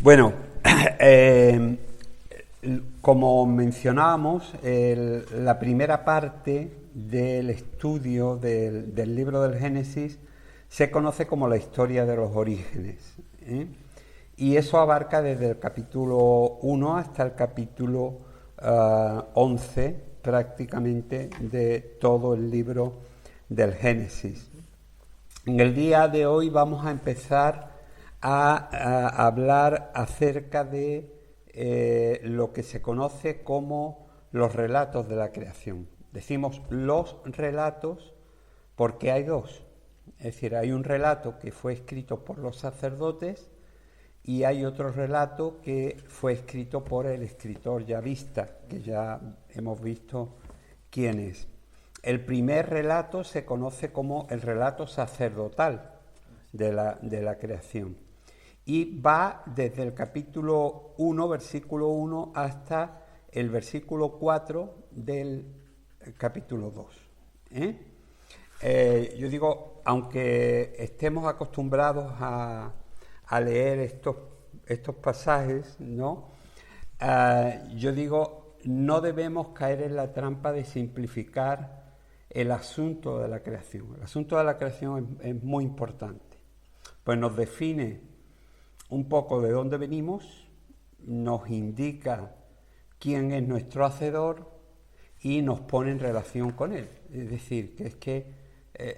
Bueno, eh, como mencionábamos, la primera parte del estudio del libro del Génesis se conoce como la historia de los orígenes, ¿eh? Y eso abarca desde el capítulo 1 hasta el capítulo 11 prácticamente de todo el libro del Génesis. En el día de hoy vamos a empezar a hablar acerca de lo que se conoce como los relatos de la creación. Decimos los relatos porque hay dos. Es decir, hay un relato que fue escrito por los sacerdotes y hay otro relato que fue escrito por el escritor yavista, que ya hemos visto quién es. El primer relato se conoce como el relato sacerdotal de la creación y va desde el capítulo 1, versículo 1, hasta el versículo 4 del capítulo 2. Yo digo, aunque estemos acostumbrados a leer estos pasajes, ¿no? Yo digo, no debemos caer en la trampa de simplificar el asunto de la creación. El asunto de la creación es muy importante, pues nos define un poco de dónde venimos, nos indica quién es nuestro hacedor y nos pone en relación con él. Es decir, que es que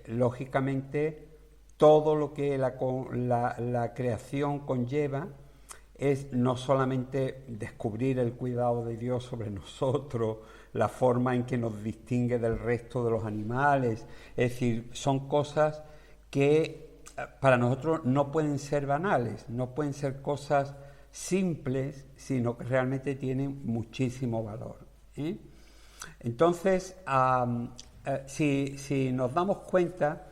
lógicamente todo lo que la creación conlleva es no solamente descubrir el cuidado de Dios sobre nosotros, la forma en que nos distingue del resto de los animales, es decir, son cosas que para nosotros no pueden ser banales, no pueden ser cosas simples, sino que realmente tienen muchísimo valor, ¿eh? Entonces, si nos damos cuenta,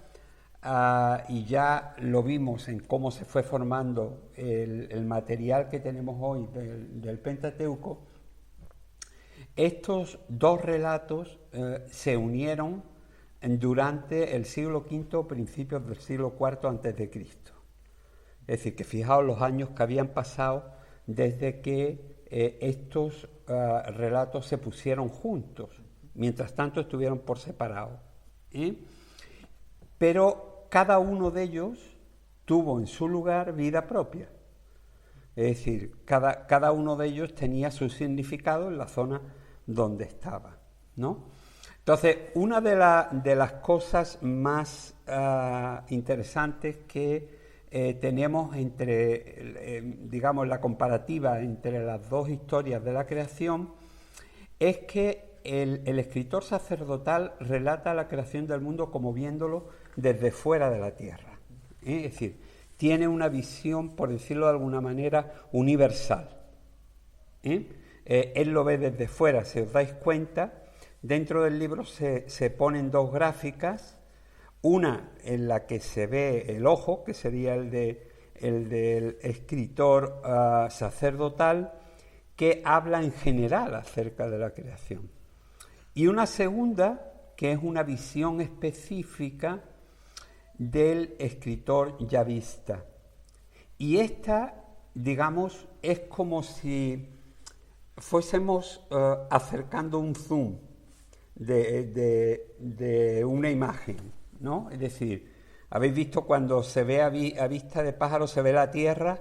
y ya lo vimos en cómo se fue formando el material que tenemos hoy del Pentateuco, estos dos relatos se unieron durante el siglo V, principios del siglo IV antes de Cristo. Es decir, que fijaos los años que habían pasado desde que estos relatos se pusieron juntos. Mientras tanto estuvieron por separado, ¿eh? Pero cada uno de ellos tuvo en su lugar vida propia. Es decir, cada uno de ellos tenía su significado en la zona donde estaba, ¿no? Entonces, una de las cosas más interesantes que tenemos digamos, la comparativa entre las dos historias de la creación es que el escritor sacerdotal relata la creación del mundo como viéndolo desde fuera de la tierra. Es decir, tiene una visión, por decirlo de alguna manera, universal. Él lo ve desde fuera. Si os dais cuenta, dentro del libro se ponen dos gráficas, una en la que se ve el ojo, que sería el del escritor sacerdotal, que habla en general acerca de la creación. Y una segunda, que es una visión específica del escritor yavista. Y esta, digamos, es como si fuésemos acercando un zoom de una imagen, ¿no? Es decir, habéis visto cuando se ve a vista de pájaro, se ve la Tierra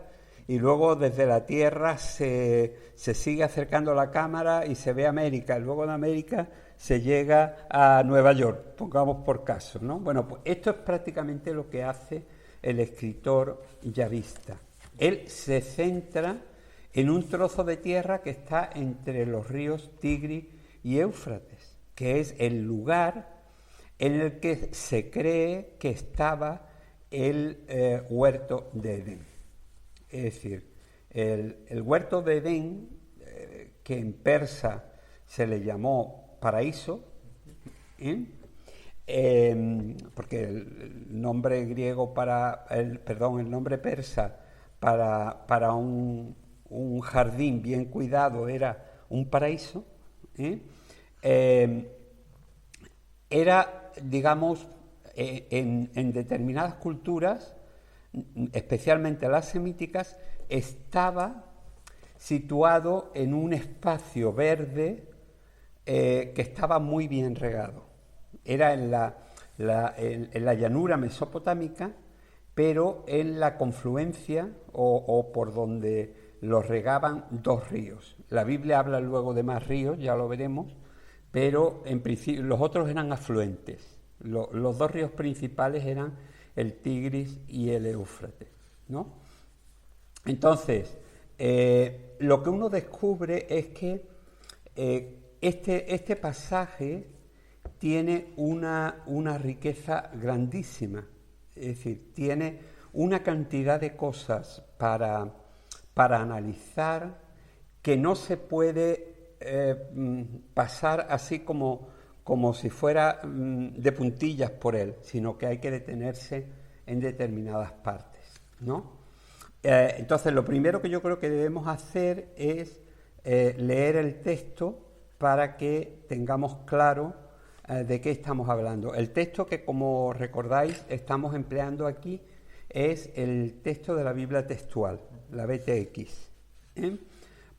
y luego desde la Tierra se sigue acercando la cámara y se ve América, y luego de América se llega a Nueva York, pongamos por caso, ¿no? Bueno, pues esto es prácticamente lo que hace el escritor yavista. Él se centra en un trozo de tierra que está entre los ríos Tigris y Éufrates, que es el lugar en el que se cree que estaba el huerto de Edén. Es decir, el huerto de Edén, que en persa se le llamó paraíso, porque el nombre griego el nombre persa para un jardín bien cuidado era un paraíso, era, digamos, en determinadas culturas, especialmente las semíticas, estaba situado en un espacio verde que estaba muy bien regado. Era en la llanura mesopotámica, pero en la confluencia o por donde los regaban dos ríos. La Biblia habla luego de más ríos, ya lo veremos, pero en principio los otros eran afluentes. Los dos ríos principales eran el Tigris y el Éufrates, ¿no? Entonces, lo que uno descubre es que este pasaje tiene una riqueza grandísima, es decir, tiene una cantidad de cosas para analizar que no se puede pasar así como si fuera de puntillas por él, sino que hay que detenerse en determinadas partes, ¿no? Entonces, lo primero que yo creo que debemos hacer es leer el texto para que tengamos claro de qué estamos hablando. El texto que, como recordáis, estamos empleando aquí es el texto de la Biblia textual, la BTX, ¿eh?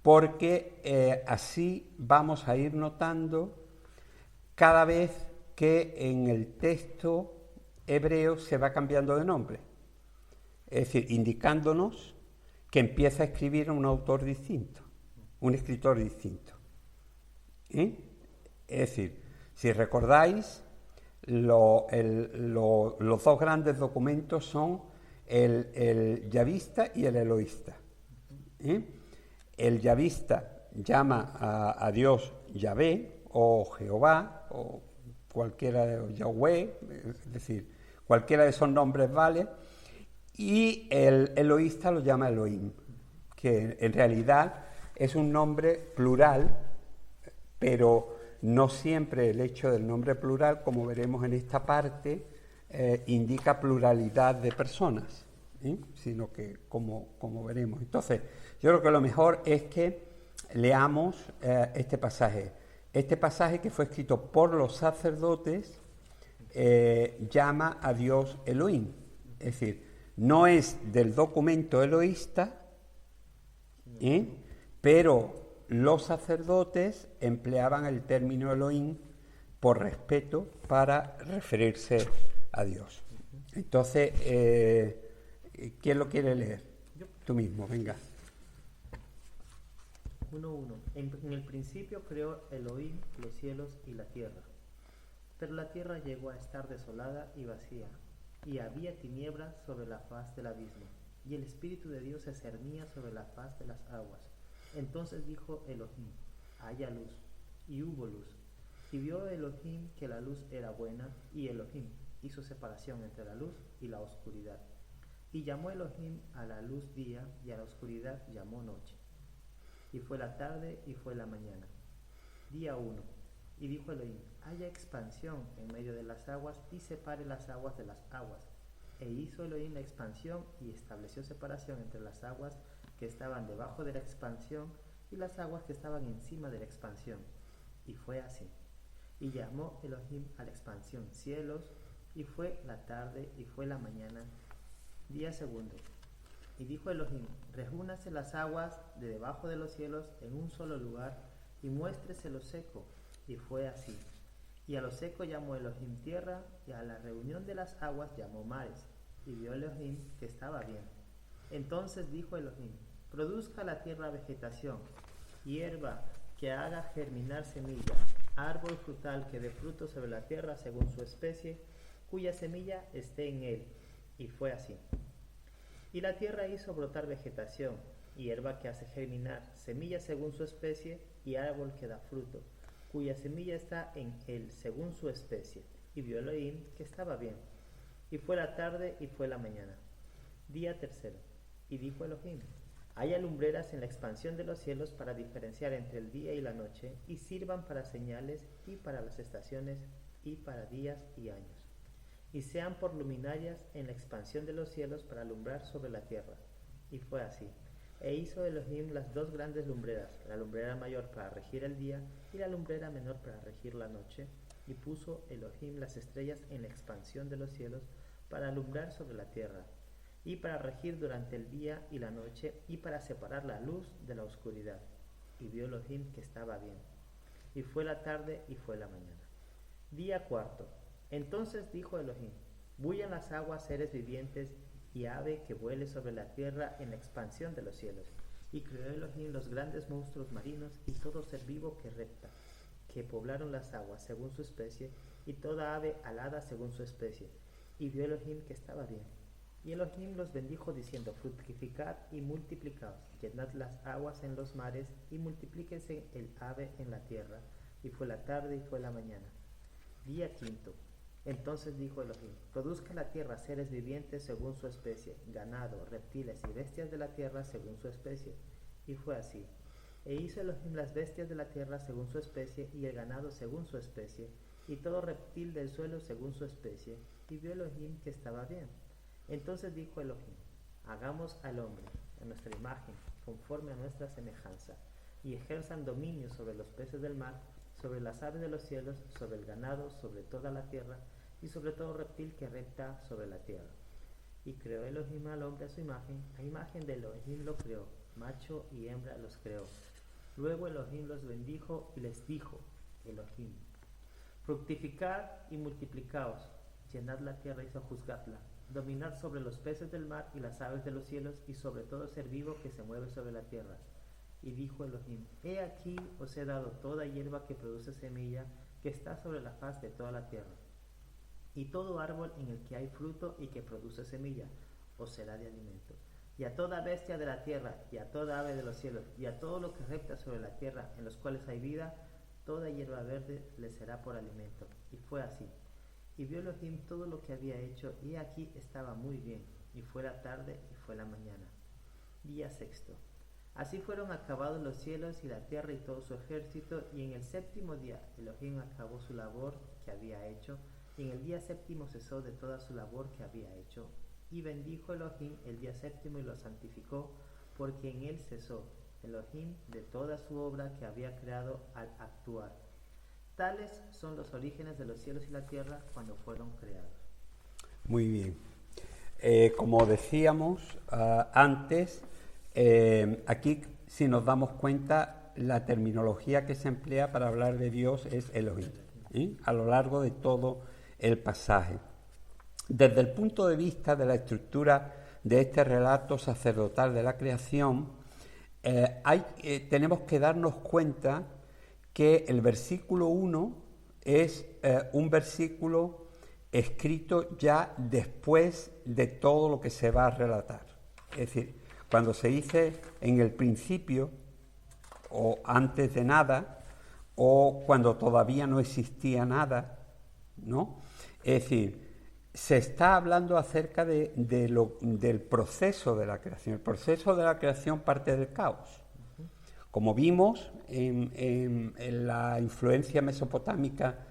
Porque así vamos a ir notando cada vez que en el texto hebreo se va cambiando de nombre. Es decir, indicándonos que empieza a escribir un autor distinto, un escritor distinto. ¿Eh? Es decir, si recordáis, los dos grandes documentos son el yavista y el eloísta. ¿Eh? El yavista llama a Dios Yahvé o Jehová o cualquiera de Yahweh, es decir, cualquiera de esos nombres vale. Y el eloísta lo llama Elohim, que en realidad es un nombre plural, pero no siempre el hecho del nombre plural, como veremos en esta parte, indica pluralidad de personas, sino que como veremos. Entonces, yo creo que lo mejor es que leamos este pasaje. Este pasaje que fue escrito por los sacerdotes llama a Dios Elohim, es decir, no es del documento eloísta, pero los sacerdotes empleaban el término Elohim por respeto para referirse a Dios. Entonces, ¿quién lo quiere leer? Yo. Tú mismo, venga. 1:1. En el principio creó Elohim los cielos y la tierra. Pero la tierra llegó a estar desolada y vacía, y había tinieblas sobre la faz del abismo, y el Espíritu de Dios se cernía sobre la faz de las aguas. Entonces dijo Elohim: haya luz, y hubo luz. Y vio Elohim que la luz era buena, y Elohim hizo separación entre la luz y la oscuridad. Y llamó Elohim a la luz día, y a la oscuridad llamó noche. Y fue la tarde y fue la mañana. Día 1. Y dijo Elohim: haya expansión en medio de las aguas, y separe las aguas de las aguas. E hizo Elohim la expansión, y estableció separación entre las aguas que estaban debajo de la expansión y las aguas que estaban encima de la expansión. Y fue así. Y llamó Elohim a la expansión cielos, y fue la tarde y fue la mañana. Día 2. Y dijo Elohim: reúnase las aguas de debajo de los cielos en un solo lugar, y muéstrese lo seco. Y fue así. Y a lo seco llamó Elohim tierra, y a la reunión de las aguas llamó mares. Y vio Elohim que estaba bien. Entonces dijo Elohim: produzca la tierra vegetación, hierba que haga germinar semilla, árbol frutal que dé fruto sobre la tierra según su especie, cuya semilla esté en él. Y fue así. Y la tierra hizo brotar vegetación, hierba que hace germinar, semilla según su especie, y árbol que da fruto, cuya semilla está en él según su especie. Y vio Elohim que estaba bien. Y fue la tarde y fue la mañana. Día 3. Y dijo Elohim: haya lumbreras en la expansión de los cielos para diferenciar entre el día y la noche, y sirvan para señales y para las estaciones y para días y años. Y sean por luminarias en la expansión de los cielos para alumbrar sobre la tierra. Y fue así. E hizo Elohim las dos grandes lumbreras, la lumbrera mayor para regir el día y la lumbrera menor para regir la noche. Y puso Elohim las estrellas en la expansión de los cielos para alumbrar sobre la tierra, y para regir durante el día y la noche, y para separar la luz de la oscuridad. Y vio Elohim que estaba bien. Y fue la tarde y fue la mañana. Día cuarto. Entonces dijo Elohim: bullan las aguas seres vivientes y ave que vuele sobre la tierra en la expansión de los cielos. Y creó Elohim los grandes monstruos marinos y todo ser vivo que repta, que poblaron las aguas según su especie, y toda ave alada según su especie. Y vio Elohim que estaba bien. Y Elohim los bendijo diciendo: fructificad y multiplicaos, llenad las aguas en los mares, y multiplíquese el ave en la tierra. Y fue la tarde y fue la mañana. Día quinto. Entonces dijo Elohim: produzca la tierra seres vivientes según su especie, ganado, reptiles y bestias de la tierra según su especie. Y fue así. E hizo Elohim las bestias de la tierra según su especie, y el ganado según su especie, y todo reptil del suelo según su especie. Y vio Elohim que estaba bien. Entonces dijo Elohim: hagamos al hombre a nuestra imagen, conforme a nuestra semejanza, y ejerzan dominio sobre los peces del mar, sobre las aves de los cielos, sobre el ganado, sobre toda la tierra, y sobre todo reptil que repta sobre la tierra. Y creó Elohim al hombre a imagen de Elohim lo creó, macho y hembra los creó. Luego Elohim los bendijo y les dijo, Elohim: fructificad y multiplicaos, llenad la tierra y sojuzgadla, dominad sobre los peces del mar y las aves de los cielos, y sobre todo ser vivo que se mueve sobre la tierra. Y dijo Elohim: he aquí os he dado toda hierba que produce semilla, que está sobre la faz de toda la tierra, y todo árbol en el que hay fruto y que produce semilla, os será de alimento. Y a toda bestia de la tierra, y a toda ave de los cielos, y a todo lo que repta sobre la tierra, en los cuales hay vida, toda hierba verde les será por alimento. Y fue así. Y vio Elohim todo lo que había hecho, y aquí estaba muy bien. Y fue la tarde y fue la mañana. Día sexto. Así fueron acabados los cielos y la tierra y todo su ejército, y en el séptimo día Elohim acabó su labor que había hecho, y en el día séptimo cesó de toda su labor que había hecho. Y bendijo Elohim el día séptimo y lo santificó, porque en él cesó Elohim de toda su obra que había creado al actuar. Tales son los orígenes de los cielos y la tierra cuando fueron creados. Muy bien. Como decíamos antes, aquí, si nos damos cuenta, la terminología que se emplea para hablar de Dios es Elohim, a lo largo de todo el pasaje. Desde el punto de vista de la estructura de este relato sacerdotal de la creación, tenemos que darnos cuenta que el versículo 1 es un versículo escrito ya después de todo lo que se va a relatar. Es decir, cuando se dice en el principio, o antes de nada, o cuando todavía no existía nada, ¿no? Es decir, se está hablando acerca del proceso de la creación. El proceso de la creación parte del caos. Como vimos en la influencia mesopotámica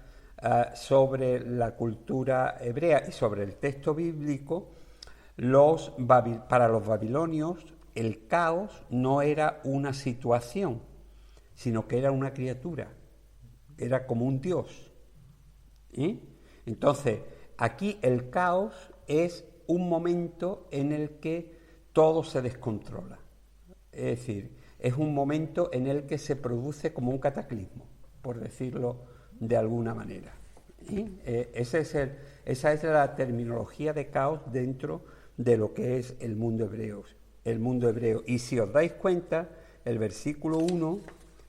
sobre la cultura hebrea y sobre el texto bíblico, para los babilonios el caos no era una situación, sino que era una criatura, era como un dios. Entonces, aquí el caos es un momento en el que todo se descontrola. Es decir, es un momento en el que se produce como un cataclismo, por decirlo de alguna manera. Esa es la terminología de caos dentro de lo que es el mundo hebreo. Y si os dais cuenta, el versículo 1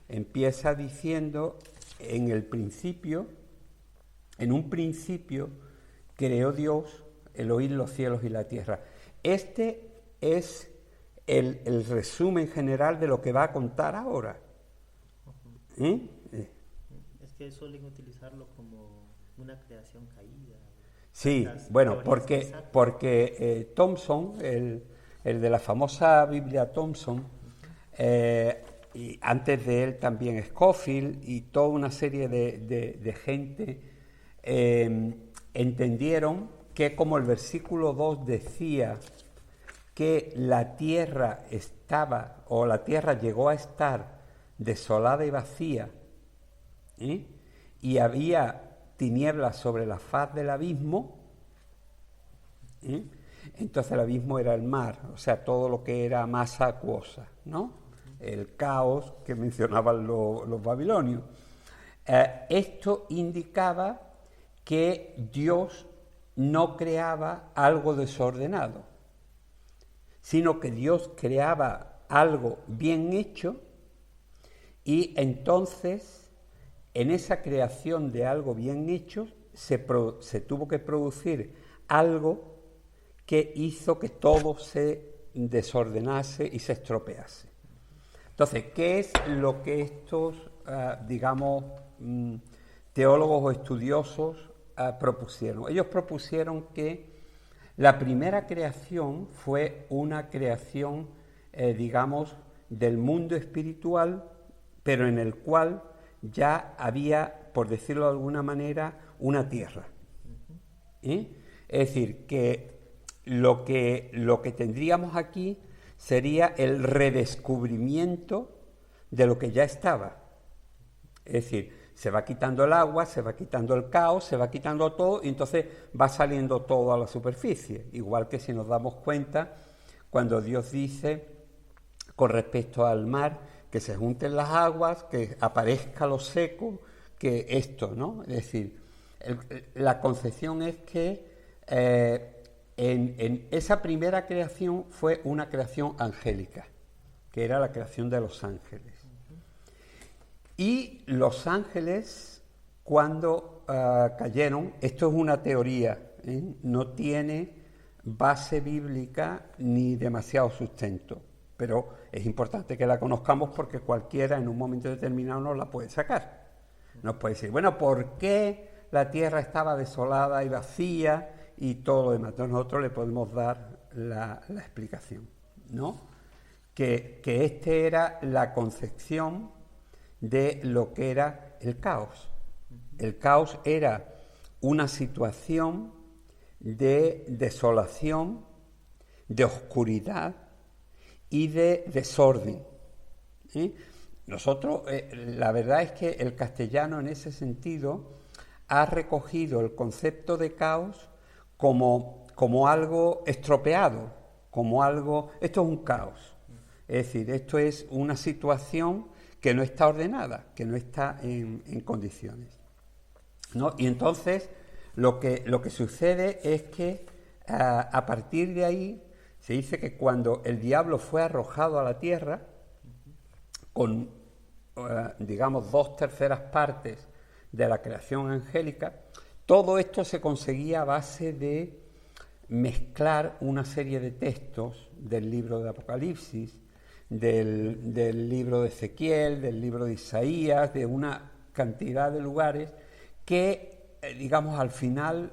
empieza diciendo: en un principio creó Dios, Elohim, los cielos y la tierra. Este es el resumen general de lo que va a contar ahora. Es que suelen utilizarlo como una creación caída. Sí, bueno, porque Thompson, el de la famosa Biblia Thompson, y antes de él también Scofield y toda una serie de gente, entendieron que como el versículo 2 decía que la tierra la tierra llegó a estar desolada y vacía, y había tinieblas sobre la faz del abismo, Entonces el abismo era el mar, o sea, todo lo que era masa acuosa, ¿no? El caos que mencionaban los babilonios. Esto indicaba que Dios no creaba algo desordenado, sino que Dios creaba algo bien hecho, y entonces en esa creación de algo bien hecho se tuvo que producir algo que hizo que todo se desordenase y se estropease. Entonces, ¿qué es lo que estos, teólogos o estudiosos propusieron? Ellos propusieron que la primera creación fue una creación, del mundo espiritual, pero en el cual ya había, por decirlo de alguna manera, una tierra. Es decir, que lo que tendríamos aquí sería el redescubrimiento de lo que ya estaba. Es decir, se va quitando el agua, se va quitando el caos, se va quitando todo, y entonces va saliendo todo a la superficie. Igual que si nos damos cuenta, cuando Dios dice, con respecto al mar, que se junten las aguas, que aparezca lo seco, que esto, ¿no? Es decir, la concepción es que en esa primera creación fue una creación angélica, que era la creación de los ángeles. Y los ángeles, cuando cayeron, esto es una teoría, no tiene base bíblica ni demasiado sustento, pero es importante que la conozcamos porque cualquiera en un momento determinado nos la puede sacar. Nos puede decir, bueno, ¿por qué la tierra estaba desolada y vacía y todo lo demás? Entonces nosotros le podemos dar la explicación, ¿no? Que esta era la concepción de lo que era el caos. El caos era una situación de desolación, de oscuridad y de desorden. Nosotros, la verdad es que el castellano en ese sentido ha recogido el concepto de caos como algo estropeado, como algo, esto es un caos. Es decir, esto es una situación que no está ordenada, que no está en condiciones, ¿no? Y entonces lo que sucede es que a partir de ahí se dice que cuando el diablo fue arrojado a la tierra, con, 2/3 partes de la creación angélica, todo esto se conseguía a base de mezclar una serie de textos del libro de Apocalipsis, del libro de Ezequiel, del libro de Isaías, de una cantidad de lugares que, al final,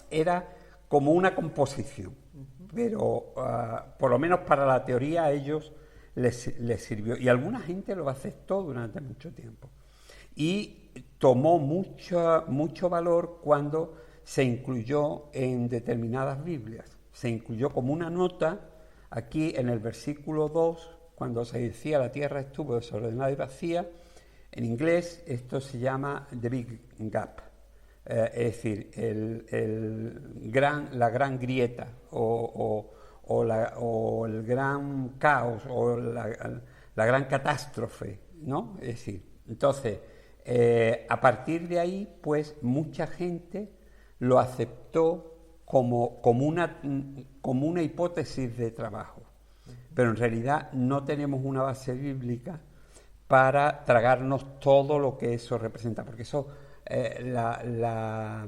era como una composición, pero por lo menos para la teoría a ellos les sirvió, y alguna gente lo aceptó durante mucho tiempo, y tomó mucho valor cuando se incluyó en determinadas Biblias, se incluyó como una nota. Aquí en el versículo 2, cuando se decía la tierra estuvo desordenada y vacía, en inglés esto se llama the big gap, es decir, la gran grieta o el gran caos o la gran catástrofe, ¿no? Es decir, entonces, a partir de ahí, pues mucha gente lo aceptó como una hipótesis de trabajo, pero en realidad no tenemos una base bíblica para tragarnos todo lo que eso representa, porque eso, la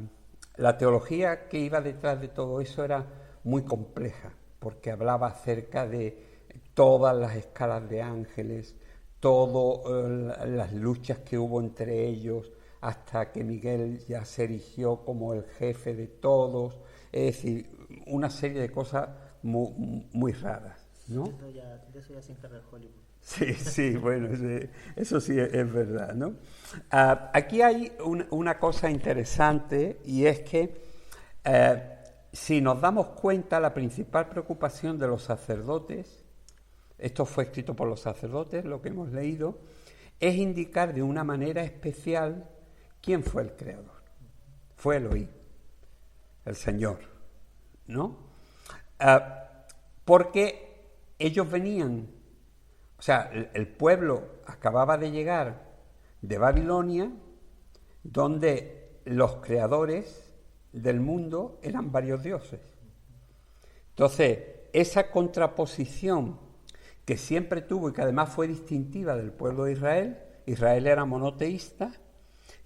teología que iba detrás de todo eso era muy compleja, porque hablaba acerca de todas las escalas de ángeles, todas las luchas que hubo entre ellos, hasta que Miguel ya se erigió como el jefe de todos. Es decir, una serie de cosas muy raras, ¿no? De eso ya se encarga Hollywood. Sí, bueno, eso sí es verdad, ¿no? Aquí hay una cosa interesante, y es que si nos damos cuenta, la principal preocupación de los sacerdotes, esto fue escrito por los sacerdotes, lo que hemos leído, es indicar de una manera especial quién fue el creador. Fue Elohim, el Señor, ¿no? Porque ellos venían, o sea, el pueblo acababa de llegar de Babilonia, donde los creadores del mundo eran varios dioses. Entonces, esa contraposición que siempre tuvo y que además fue distintiva del pueblo de Israel, Israel era monoteísta,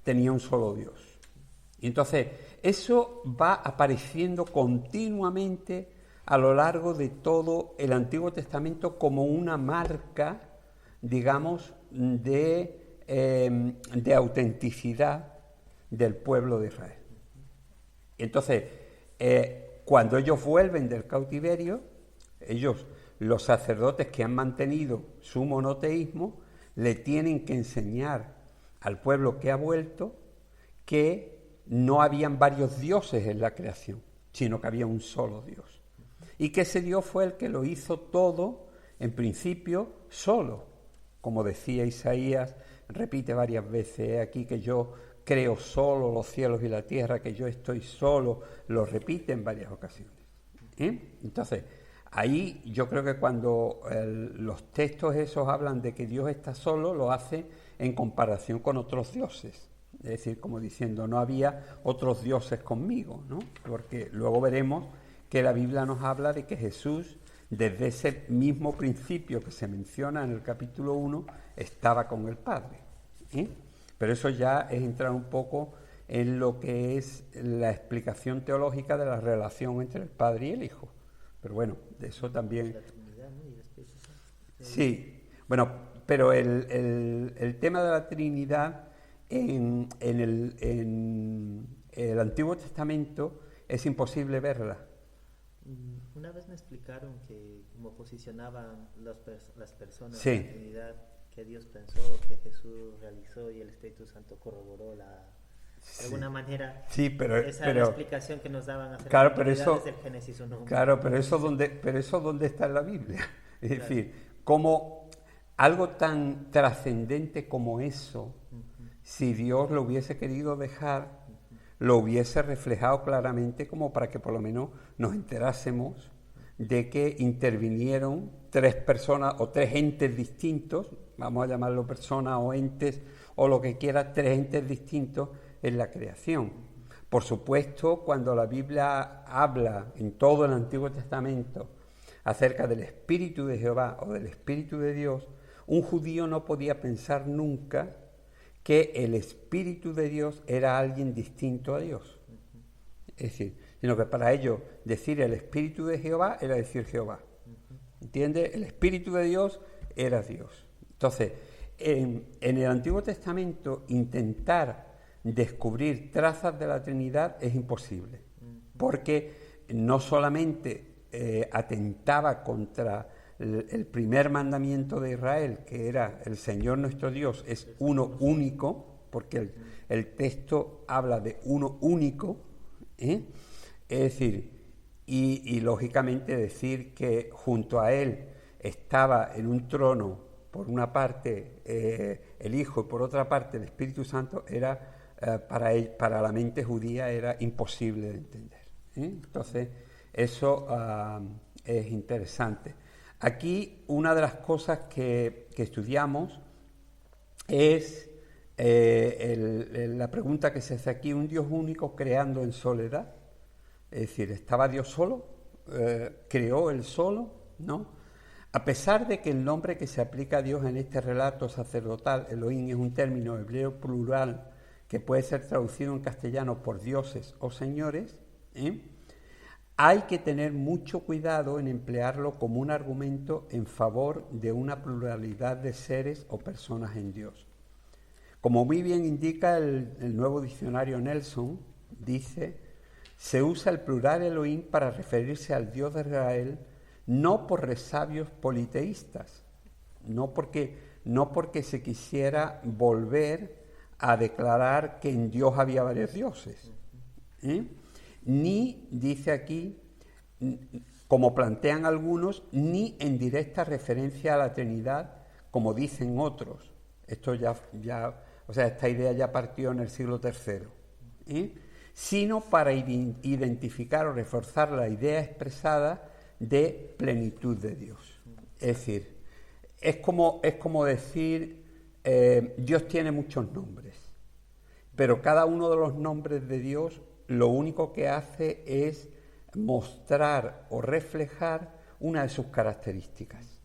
tenía un solo Dios. Y entonces, eso va apareciendo continuamente a lo largo de todo el Antiguo Testamento como una marca, digamos, de autenticidad del pueblo de Israel. Entonces, cuando ellos vuelven del cautiverio, los sacerdotes que han mantenido su monoteísmo, le tienen que enseñar al pueblo que ha vuelto que no habían varios dioses en la creación, sino que había un solo Dios. Y que ese Dios fue el que lo hizo todo, en principio, solo. Como decía Isaías, repite varias veces aquí que yo creo solo los cielos y la tierra, que yo estoy solo, lo repite en varias ocasiones. Entonces, ahí yo creo que cuando los textos esos hablan de que Dios está solo, lo hace en comparación con otros dioses. Es decir, como diciendo, no había otros dioses conmigo, ¿no? Porque luego veremos que la Biblia nos habla de que Jesús, desde ese mismo principio que se menciona en el capítulo 1, estaba con el Padre. Pero eso ya es entrar un poco en lo que es la explicación teológica de la relación entre el Padre y el Hijo. Pero bueno, de eso también... La Trinidad, ¿no? Y el Espíritu Santo. Sí, bueno, pero el tema de la Trinidad en el Antiguo Testamento es imposible verla. Una vez me explicaron que como posicionaban las personas Sí. en la Trinidad, que Dios pensó, que Jesús realizó y el Espíritu Santo corroboró de alguna manera. Sí, pero esa es la explicación que nos daban acerca claro, de la pero Trinidad eso, desde el Génesis 1. claro, pero eso dónde está en la Biblia. Es decir, como algo tan trascendente como eso, si Dios lo hubiese querido dejar, lo hubiese reflejado claramente como para que por lo menos nos enterásemos de que intervinieron tres personas o tres entes distintos, vamos a llamarlo personas o entes o lo que quiera, tres entes distintos en la creación. Por supuesto, cuando la Biblia habla en todo el Antiguo Testamento acerca del Espíritu de Jehová o del Espíritu de Dios, un judío no podía pensar nunca que el Espíritu de Dios era alguien distinto a Dios. Es decir, sino que para ellos decir el Espíritu de Jehová era decir Jehová. ¿Entiendes? El Espíritu de Dios era Dios. Entonces, en el Antiguo Testamento intentar descubrir trazas de la Trinidad es imposible, porque no solamente atentaba contra el primer mandamiento de Israel, que era el Señor nuestro Dios es uno único, porque el texto habla de uno único, es decir, y lógicamente decir que junto a él estaba en un trono, por una parte el Hijo y por otra parte el Espíritu Santo, era para la mente judía era imposible de entender. Entonces, eso es interesante. Aquí una de las cosas que estudiamos es la pregunta que se hace aquí: ¿un Dios único creando en soledad? Es decir, ¿estaba Dios solo? ¿Creó él solo? ¿No? A pesar de que el nombre que se aplica a Dios en este relato sacerdotal, Elohim, es un término hebreo plural que puede ser traducido en castellano por dioses o señores, hay que tener mucho cuidado en emplearlo como un argumento en favor de una pluralidad de seres o personas en Dios. Como muy bien indica el nuevo diccionario Nelson, dice: se usa el plural Elohim para referirse al Dios de Israel, no por resabios politeístas, no porque se quisiera volver a declarar que en Dios había varios dioses, ni, dice aquí, como plantean algunos, ni en directa referencia a la Trinidad, como dicen otros. Esto ya, o sea, esta idea ya partió en el siglo III, sino para identificar o reforzar la idea expresada de plenitud de Dios. Es decir, es como decir, Dios tiene muchos nombres, pero cada uno de los nombres de Dios lo único que hace es mostrar o reflejar una de sus características,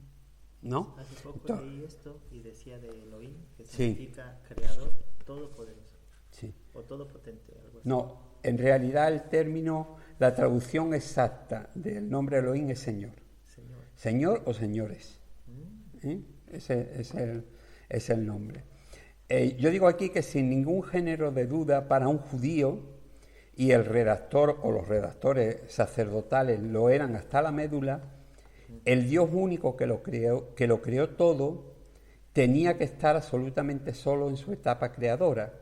¿no? Hace poco leí esto y decía de Elohim, que Sí. significa creador todopoderoso, Sí. o todopotente, algo así. No, en realidad el término, la traducción exacta del nombre Elohim es Señor. Señor. Señor o señores. Ese es el nombre. Yo digo aquí que sin ningún género de duda para un judío, y el redactor o los redactores sacerdotales lo eran hasta la médula, el Dios único que lo creó todo, tenía que estar absolutamente solo en su etapa creadora.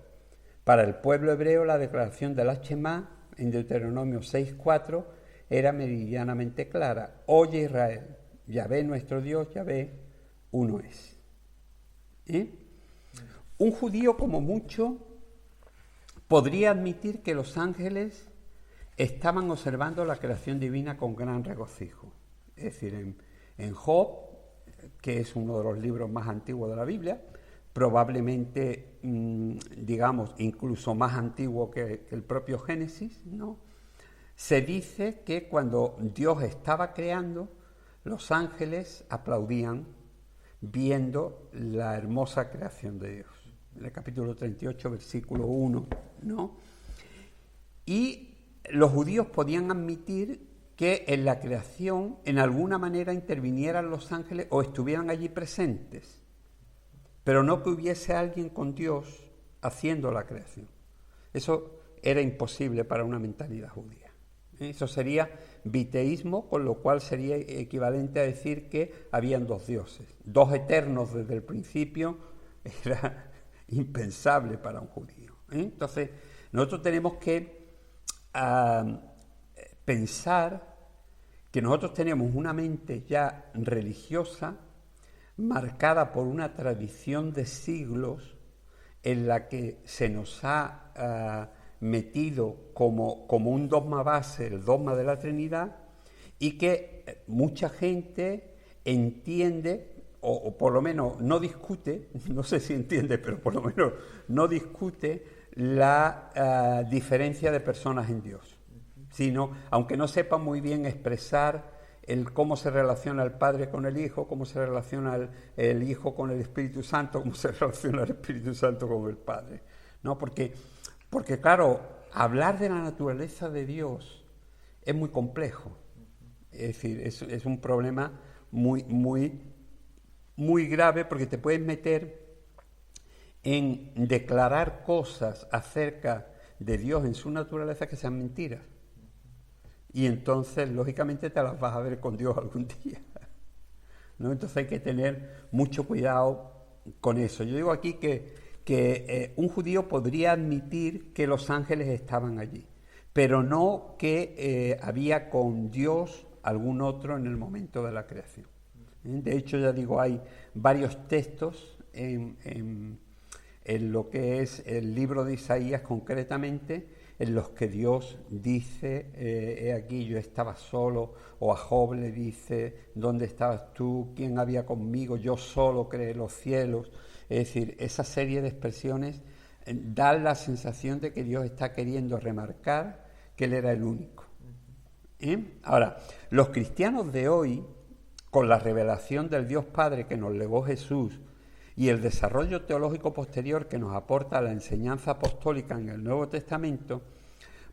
Para el pueblo hebreo la declaración del Shema en Deuteronomio 6:4 era meridianamente clara. Oye Israel, Yahvé nuestro Dios, Yahvé uno es. Un judío como mucho podría admitir que los ángeles estaban observando la creación divina con gran regocijo. Es decir, en Job, que es uno de los libros más antiguos de la Biblia, probablemente, digamos, incluso más antiguo que el propio Génesis, ¿no? Se dice que cuando Dios estaba creando, los ángeles aplaudían viendo la hermosa creación de Dios. En el capítulo 38, versículo 1, ¿no? Y los judíos podían admitir que en la creación, en alguna manera, intervinieran los ángeles o estuvieran allí presentes, pero no que hubiese alguien con Dios haciendo la creación. Eso era imposible para una mentalidad judía. Eso sería biteísmo, con lo cual sería equivalente a decir que habían dos dioses, dos eternos desde el principio. Era impensable para un judío. Entonces, nosotros tenemos que pensar que nosotros tenemos una mente ya religiosa marcada por una tradición de siglos en la que se nos ha metido como un dogma base, el dogma de la Trinidad, y que mucha gente entiende, o por lo menos no discute, no sé si entiende, pero por lo menos no discute la diferencia de personas en Dios, sino, aunque no sepa muy bien expresar cómo se relaciona el Padre con el Hijo, cómo se relaciona el Hijo con el Espíritu Santo, cómo se relaciona el Espíritu Santo con el Padre, ¿no? Porque claro, hablar de la naturaleza de Dios es muy complejo, es decir, es un problema muy grave, porque te puedes meter en declarar cosas acerca de Dios en su naturaleza que sean mentiras. Y entonces, lógicamente, te las vas a ver con Dios algún día, ¿no? Entonces hay que tener mucho cuidado con eso. Yo digo aquí que un judío podría admitir que los ángeles estaban allí, pero no que había con Dios algún otro en el momento de la creación. De hecho, ya digo, hay varios textos en lo que es el libro de Isaías concretamente, en los que Dios dice, he aquí yo estaba solo, o a Job le dice, ¿dónde estabas tú? ¿Quién había conmigo? Yo solo creé los cielos. Es decir, esa serie de expresiones dan la sensación de que Dios está queriendo remarcar que Él era el único. Ahora, los cristianos de hoy, con la revelación del Dios Padre que nos legó Jesús y el desarrollo teológico posterior que nos aporta la enseñanza apostólica en el Nuevo Testamento,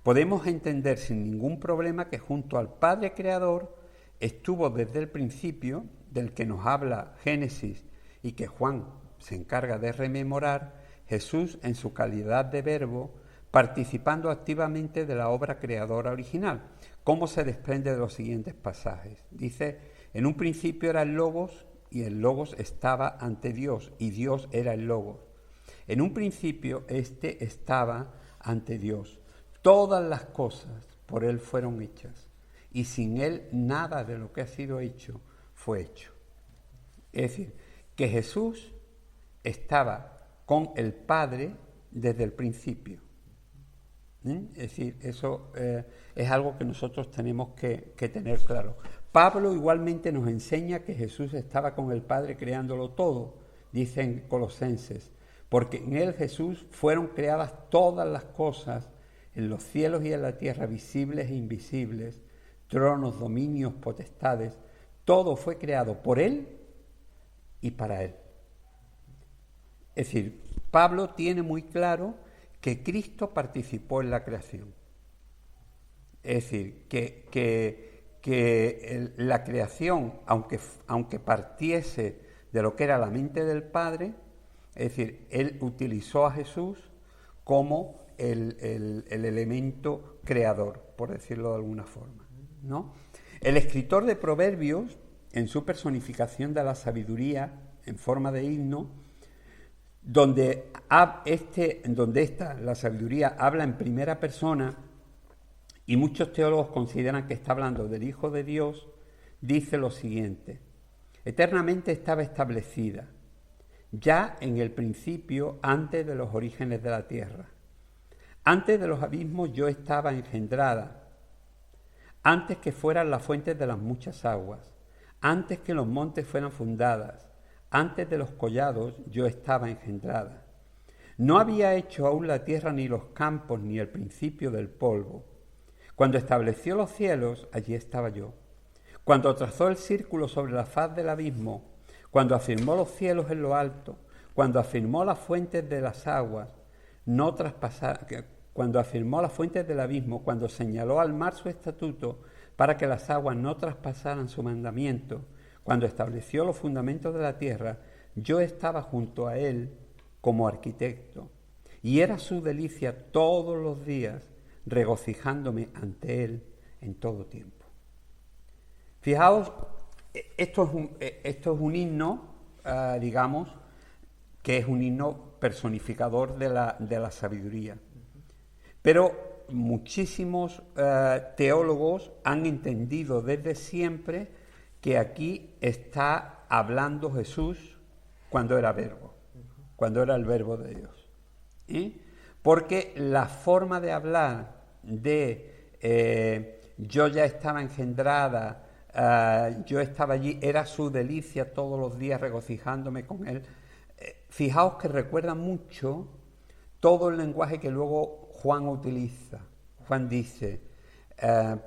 podemos entender sin ningún problema que junto al Padre Creador estuvo desde el principio, del que nos habla Génesis y que Juan se encarga de rememorar, Jesús en su calidad de verbo, participando activamente de la obra creadora original, como se desprende de los siguientes pasajes. Dice, en un principio era el Logos, y el Logos estaba ante Dios, y Dios era el Logos. En un principio éste estaba ante Dios. Todas las cosas por Él fueron hechas, y sin Él nada de lo que ha sido hecho fue hecho. Es decir, que Jesús estaba con el Padre desde el principio. Es decir, eso es algo que nosotros tenemos que tener claro. Pablo igualmente nos enseña que Jesús estaba con el Padre creándolo todo, dicen Colosenses, porque en él Jesús fueron creadas todas las cosas en los cielos y en la tierra, visibles e invisibles, tronos, dominios, potestades, todo fue creado por él y para él. Es decir, Pablo tiene muy claro que Cristo participó en la creación. Es decir, que la creación, aunque partiese de lo que era la mente del Padre, es decir, él utilizó a Jesús como el elemento creador, por decirlo de alguna forma, ¿no? El escritor de Proverbios, en su personificación de la sabiduría en forma de himno, donde la sabiduría habla en primera persona, y muchos teólogos consideran que está hablando del Hijo de Dios, dice lo siguiente: eternamente estaba establecida, ya en el principio, antes de los orígenes de la tierra. Antes de los abismos yo estaba engendrada, antes que fueran las fuentes de las muchas aguas, antes que los montes fueran fundadas, antes de los collados yo estaba engendrada. No había hecho aún la tierra ni los campos ni el principio del polvo. Cuando estableció los cielos, allí estaba yo. Cuando trazó el círculo sobre la faz del abismo, cuando afirmó los cielos en lo alto, cuando afirmó las fuentes de las aguas, cuando afirmó las fuentes del abismo, cuando señaló al mar su estatuto para que las aguas no traspasaran su mandamiento, cuando estableció los fundamentos de la tierra, yo estaba junto a él como arquitecto, y era su delicia todos los días, regocijándome ante él en todo tiempo. Fijaos, esto es un himno, digamos, que es un himno personificador de la sabiduría. Pero muchísimos teólogos han entendido desde siempre que aquí está hablando Jesús cuando era verbo, cuando era el verbo de Dios. Porque la forma de hablar de yo ya estaba engendrada, yo estaba allí, era su delicia todos los días regocijándome con él. Fijaos que recuerda mucho todo el lenguaje que luego Juan utiliza. Juan dice: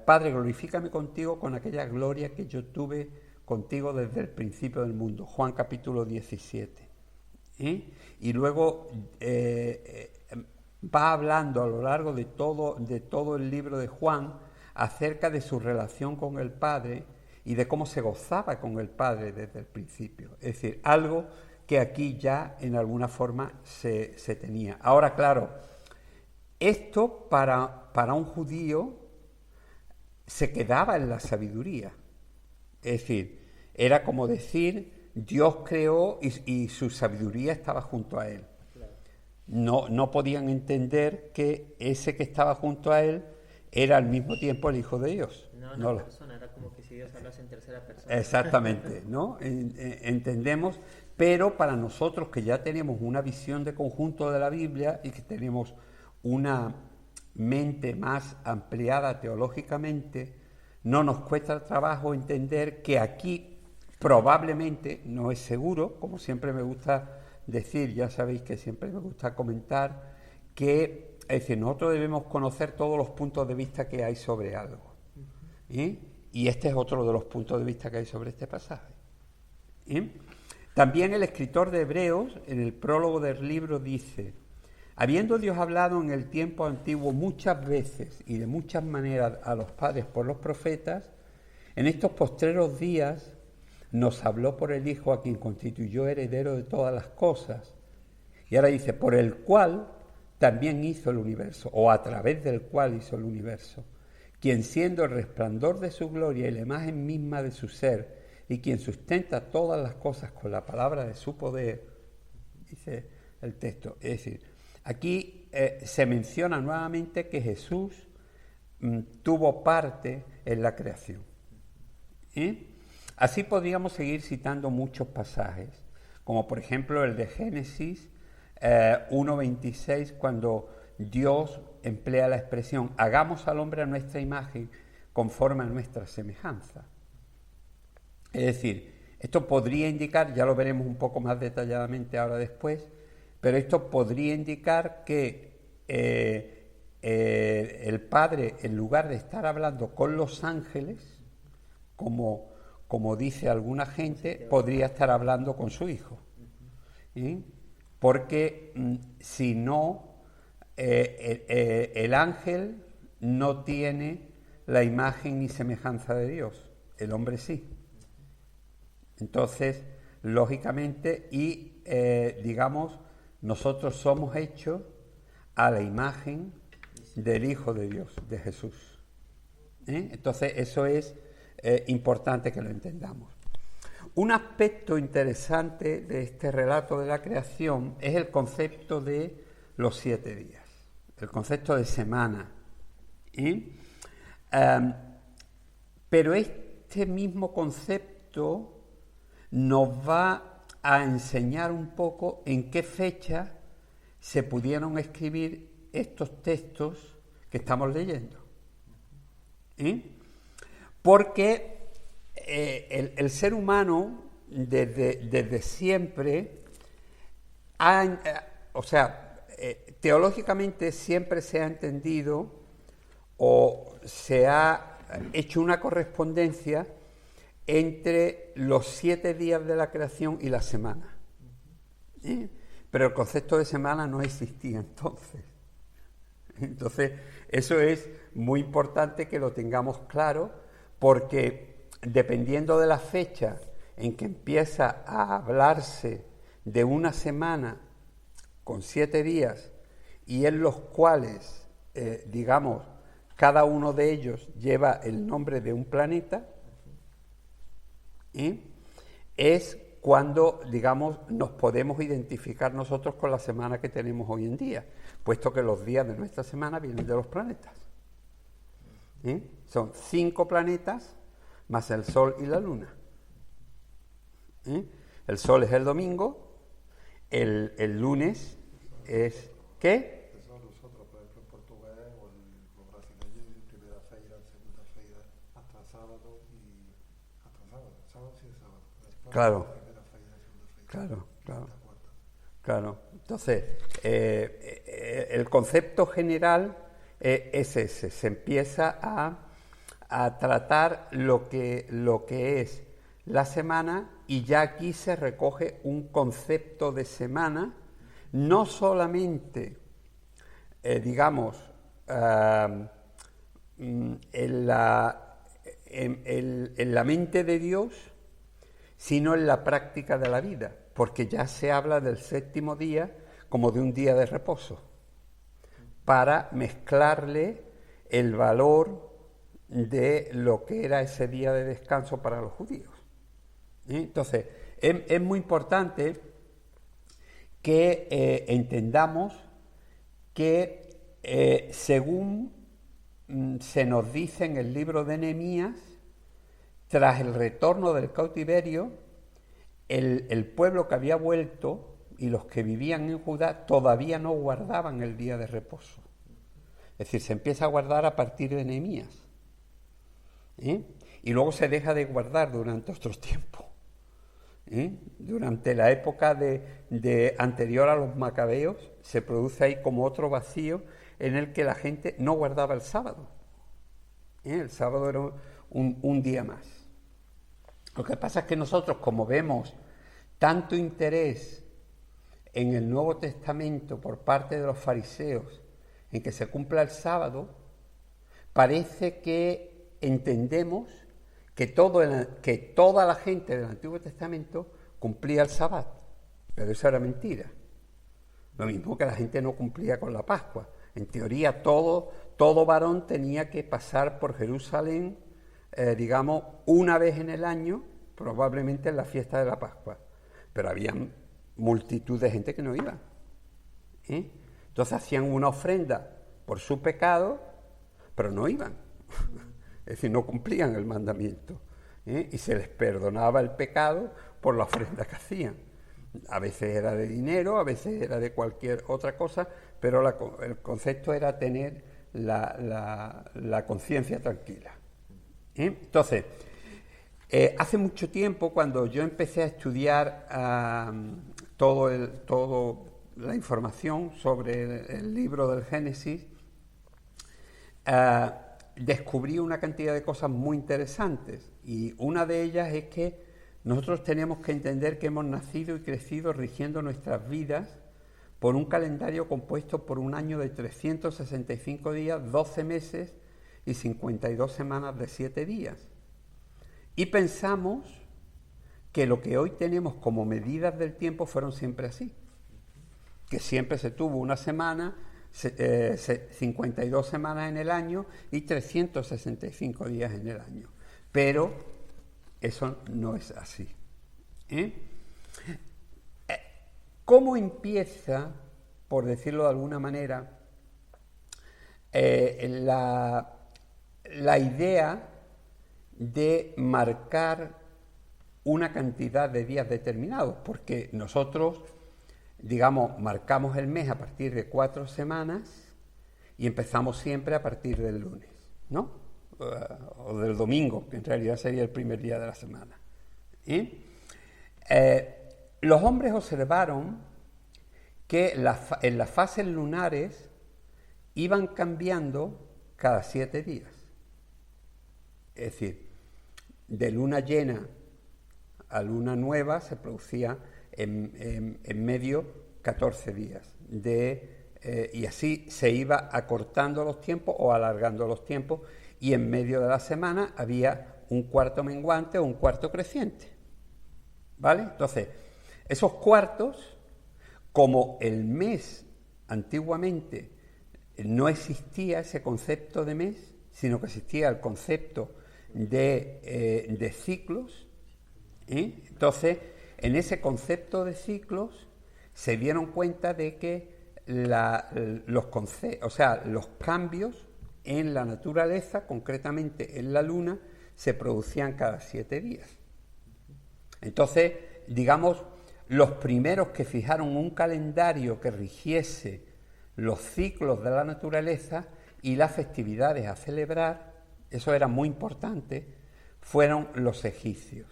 Padre, glorifícame contigo con aquella gloria que yo tuve contigo desde el principio del mundo. Juan capítulo 17. Y luego va hablando a lo largo de todo el libro de Juan acerca de su relación con el Padre y de cómo se gozaba con el Padre desde el principio. Es decir, algo que aquí ya en alguna forma se tenía. Ahora, claro, esto para un judío se quedaba en la sabiduría. Es decir, era como decir, Dios creó y su sabiduría estaba junto a él. No podían entender que ese que estaba junto a él era al mismo tiempo el Hijo de Dios. No persona, era como que si Dios hablase en tercera persona. Exactamente, ¿no? Entendemos, pero para nosotros que ya tenemos una visión de conjunto de la Biblia y que tenemos una mente más ampliada teológicamente, no nos cuesta trabajo entender que aquí probablemente, no es seguro, como siempre me gusta decir, ya sabéis que siempre me gusta comentar, que es decir, nosotros debemos conocer todos los puntos de vista que hay sobre algo. Y este es otro de los puntos de vista que hay sobre este pasaje. También el escritor de Hebreos, en el prólogo del libro, dice: habiendo Dios hablado en el tiempo antiguo muchas veces y de muchas maneras a los padres por los profetas, en estos postreros días nos habló por el Hijo, a quien constituyó heredero de todas las cosas. Y ahora dice, por el cual también hizo el universo, o a través del cual hizo el universo, quien siendo el resplandor de su gloria y la imagen misma de su ser, y quien sustenta todas las cosas con la palabra de su poder, dice el texto. Es decir, aquí se menciona nuevamente que Jesús tuvo parte en la creación. Así podríamos seguir citando muchos pasajes, como por ejemplo el de Génesis 1:26, cuando Dios emplea la expresión, hagamos al hombre a nuestra imagen, conforme a nuestra semejanza. Es decir, esto podría indicar, ya lo veremos un poco más detalladamente ahora después, pero esto podría indicar que el Padre, en lugar de estar hablando con los ángeles, como dice alguna gente, podría estar hablando con su Hijo. ¿Sí? Porque si no, el ángel no tiene la imagen ni semejanza de Dios, el hombre sí. Entonces, lógicamente, digamos, nosotros somos hechos a la imagen del Hijo de Dios, de Jesús. Entonces, eso es importante que lo entendamos. Un aspecto interesante de este relato de la creación es el concepto de los 7 días, el concepto de semana. Pero este mismo concepto nos va a enseñar un poco en qué fecha se pudieron escribir estos textos que estamos leyendo. Porque el ser humano desde siempre teológicamente siempre se ha entendido o se ha hecho una correspondencia entre los 7 días de la creación y la semana. Pero el concepto de semana no existía entonces. Entonces, eso es muy importante que lo tengamos claro, porque dependiendo de la fecha en que empieza a hablarse de una semana con 7 días y en los cuales, digamos, cada uno de ellos lleva el nombre de un planeta, es cuando, digamos, nos podemos identificar nosotros con la semana que tenemos hoy en día, puesto que los días de nuestra semana vienen de los planetas. Son 5 planetas más el Sol y la Luna. El Sol es el domingo, el lunes es ¿qué? Nosotros, por ejemplo, en portugués o los brasileños, primera feira, segunda feira, hasta sábado y hasta sábado. Sábado sí es sábado. Después, claro. Primera feira, segunda feira. Claro. Entonces, el concepto general es ese. Se empieza a tratar lo que es la semana, y ya aquí se recoge un concepto de semana, no solamente, digamos, en la mente de Dios, sino en la práctica de la vida, porque ya se habla del 7º día como de un día de reposo, para mezclarle el valor de lo que era ese día de descanso para los judíos. Entonces, es muy importante que entendamos que según se nos dice en el libro de Nehemías, tras el retorno del cautiverio, el pueblo que había vuelto y los que vivían en Judá todavía no guardaban el día de reposo. Es decir, se empieza a guardar a partir de Nehemías. Y luego se deja de guardar durante otro tiempo. Durante la época de anterior a los macabeos se produce ahí como otro vacío en el que la gente no guardaba el sábado. El sábado era un día más. Lo que pasa es que nosotros, como vemos tanto interés en el Nuevo Testamento por parte de los fariseos en que se cumpla el sábado, parece que entendemos que toda la gente del Antiguo Testamento cumplía el Sabbat, pero eso era mentira. Lo mismo que la gente no cumplía con la Pascua. En teoría, todo varón tenía que pasar por Jerusalén, digamos, una vez en el año, probablemente en la fiesta de la Pascua. Pero había multitud de gente que no iba. Entonces hacían una ofrenda por su pecado, pero no iban. Es decir, no cumplían el mandamiento. Y se les perdonaba el pecado por la ofrenda que hacían. A veces era de dinero, a veces era de cualquier otra cosa, pero el concepto era tener la conciencia tranquila. Entonces, hace mucho tiempo, cuando yo empecé a estudiar toda la información sobre el libro del Génesis, descubrí una cantidad de cosas muy interesantes, y una de ellas es que nosotros tenemos que entender que hemos nacido y crecido rigiendo nuestras vidas por un calendario compuesto por un año de 365 días, 12 meses y 52 semanas de 7 días. Y pensamos que lo que hoy tenemos como medidas del tiempo fueron siempre así, que siempre se tuvo una semana, 52 semanas en el año y 365 días en el año. Pero eso no es así. ¿Cómo empieza, por decirlo de alguna manera, la idea de marcar una cantidad de días determinados? Porque nosotros, digamos, marcamos el mes a partir de 4 semanas y empezamos siempre a partir del lunes, ¿no? O del domingo, que en realidad sería el primer día de la semana. Los hombres observaron que en las fases lunares iban cambiando cada 7 días. Es decir, de luna llena a luna nueva se producía en medio 14 días. Y así se iba acortando los tiempos o alargando los tiempos, y en medio de la semana había un cuarto menguante o un cuarto creciente. ¿Vale? Entonces, esos cuartos, como el mes antiguamente no existía ese concepto de mes, sino que existía el concepto de ciclos, entonces, en ese concepto de ciclos se dieron cuenta de que los cambios en la naturaleza, concretamente en la luna, se producían cada 7 días. Entonces, digamos, los primeros que fijaron un calendario que rigiese los ciclos de la naturaleza y las festividades a celebrar, eso era muy importante, fueron los egipcios.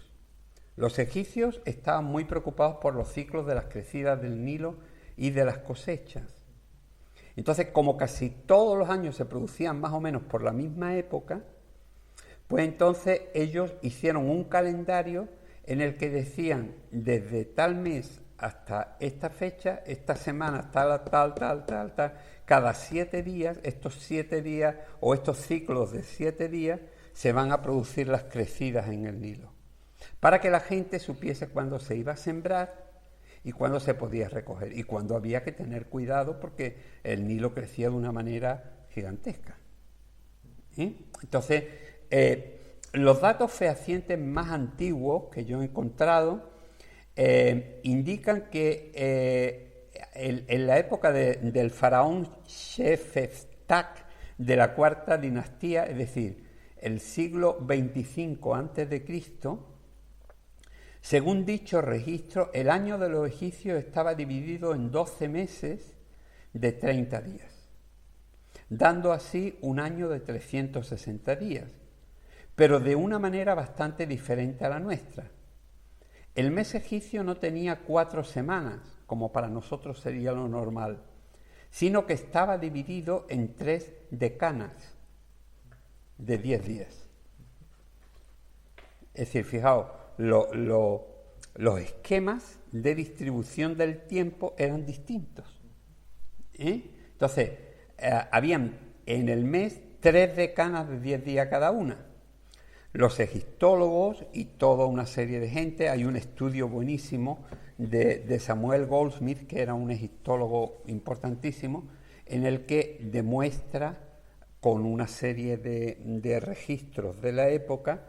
Los egipcios estaban muy preocupados por los ciclos de las crecidas del Nilo y de las cosechas. Entonces, como casi todos los años se producían más o menos por la misma época, pues entonces ellos hicieron un calendario en el que decían desde tal mes hasta esta fecha, esta semana tal, cada 7 días, estos 7 días o estos ciclos de 7 días se van a producir las crecidas en el Nilo, para que la gente supiese cuándo se iba a sembrar y cuándo se podía recoger y cuándo había que tener cuidado porque el Nilo crecía de una manera gigantesca. Entonces, los datos fehacientes más antiguos que yo he encontrado indican que en la época del faraón Shepstak de la cuarta dinastía, es decir, el siglo 25 a.C., según dicho registro, el año de los egipcios estaba dividido en 12 meses de 30 días, dando así un año de 360 días, pero de una manera bastante diferente a la nuestra. El mes egipcio no tenía 4 semanas, como para nosotros sería lo normal, sino que estaba dividido en 3 decanas de 10 días. Es decir, fijaos, los esquemas de distribución del tiempo eran distintos. Entonces, habían en el mes 3 decanas de 10 días cada una. Los egiptólogos y toda una serie de gente, hay un estudio buenísimo de Samuel Goldsmith, que era un egiptólogo importantísimo, en el que demuestra con una serie de registros de la época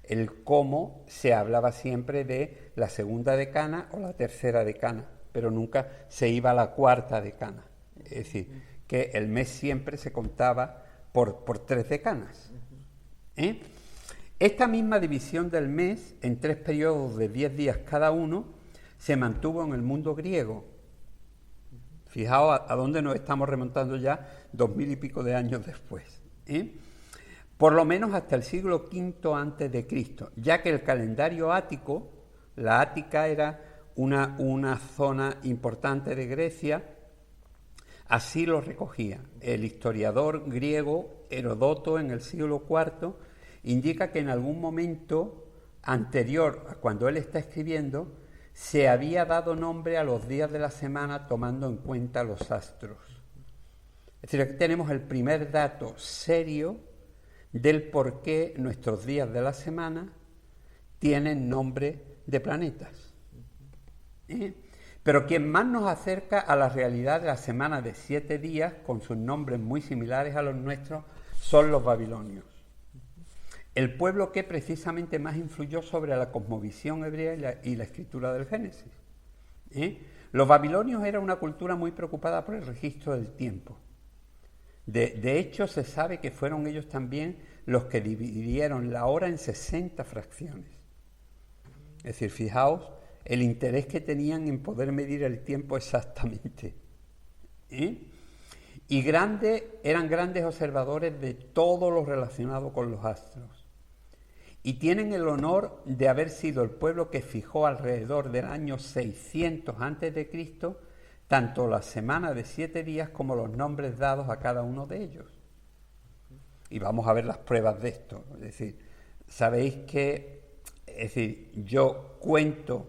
el cómo se hablaba siempre de la segunda decana o la tercera decana, pero nunca se iba a la cuarta decana. Es decir, que el mes siempre se contaba por 3 decanas. Esta misma división del mes en 3 periodos de 10 días cada uno se mantuvo en el mundo griego. Fijaos a dónde nos estamos remontando ya 2000 y pico de años después, ¿eh? Por lo menos hasta el siglo V antes de Cristo, ya que el calendario ático, la Ática era una zona importante de Grecia, así lo recogía. El historiador griego Heródoto en el siglo IV indica que en algún momento anterior a cuando él está escribiendo se había dado nombre a los días de la semana tomando en cuenta los astros. Es decir, aquí tenemos el primer dato serio del por qué nuestros días de la semana tienen nombre de planetas. Pero quien más nos acerca a la realidad de la semana de 7 días, con sus nombres muy similares a los nuestros, son los babilonios. El pueblo que precisamente más influyó sobre la cosmovisión hebrea y la escritura del Génesis. Los babilonios eran una cultura muy preocupada por el registro del tiempo. De hecho, se sabe que fueron ellos también los que dividieron la hora en 60 fracciones. Es decir, fijaos el interés que tenían en poder medir el tiempo exactamente. Y eran grandes observadores de todo lo relacionado con los astros. Y tienen el honor de haber sido el pueblo que fijó alrededor del año 600 a.C. tanto la semana de 7 días como los nombres dados a cada uno de ellos. Y vamos a ver las pruebas de esto. Es decir, sabéis que yo cuento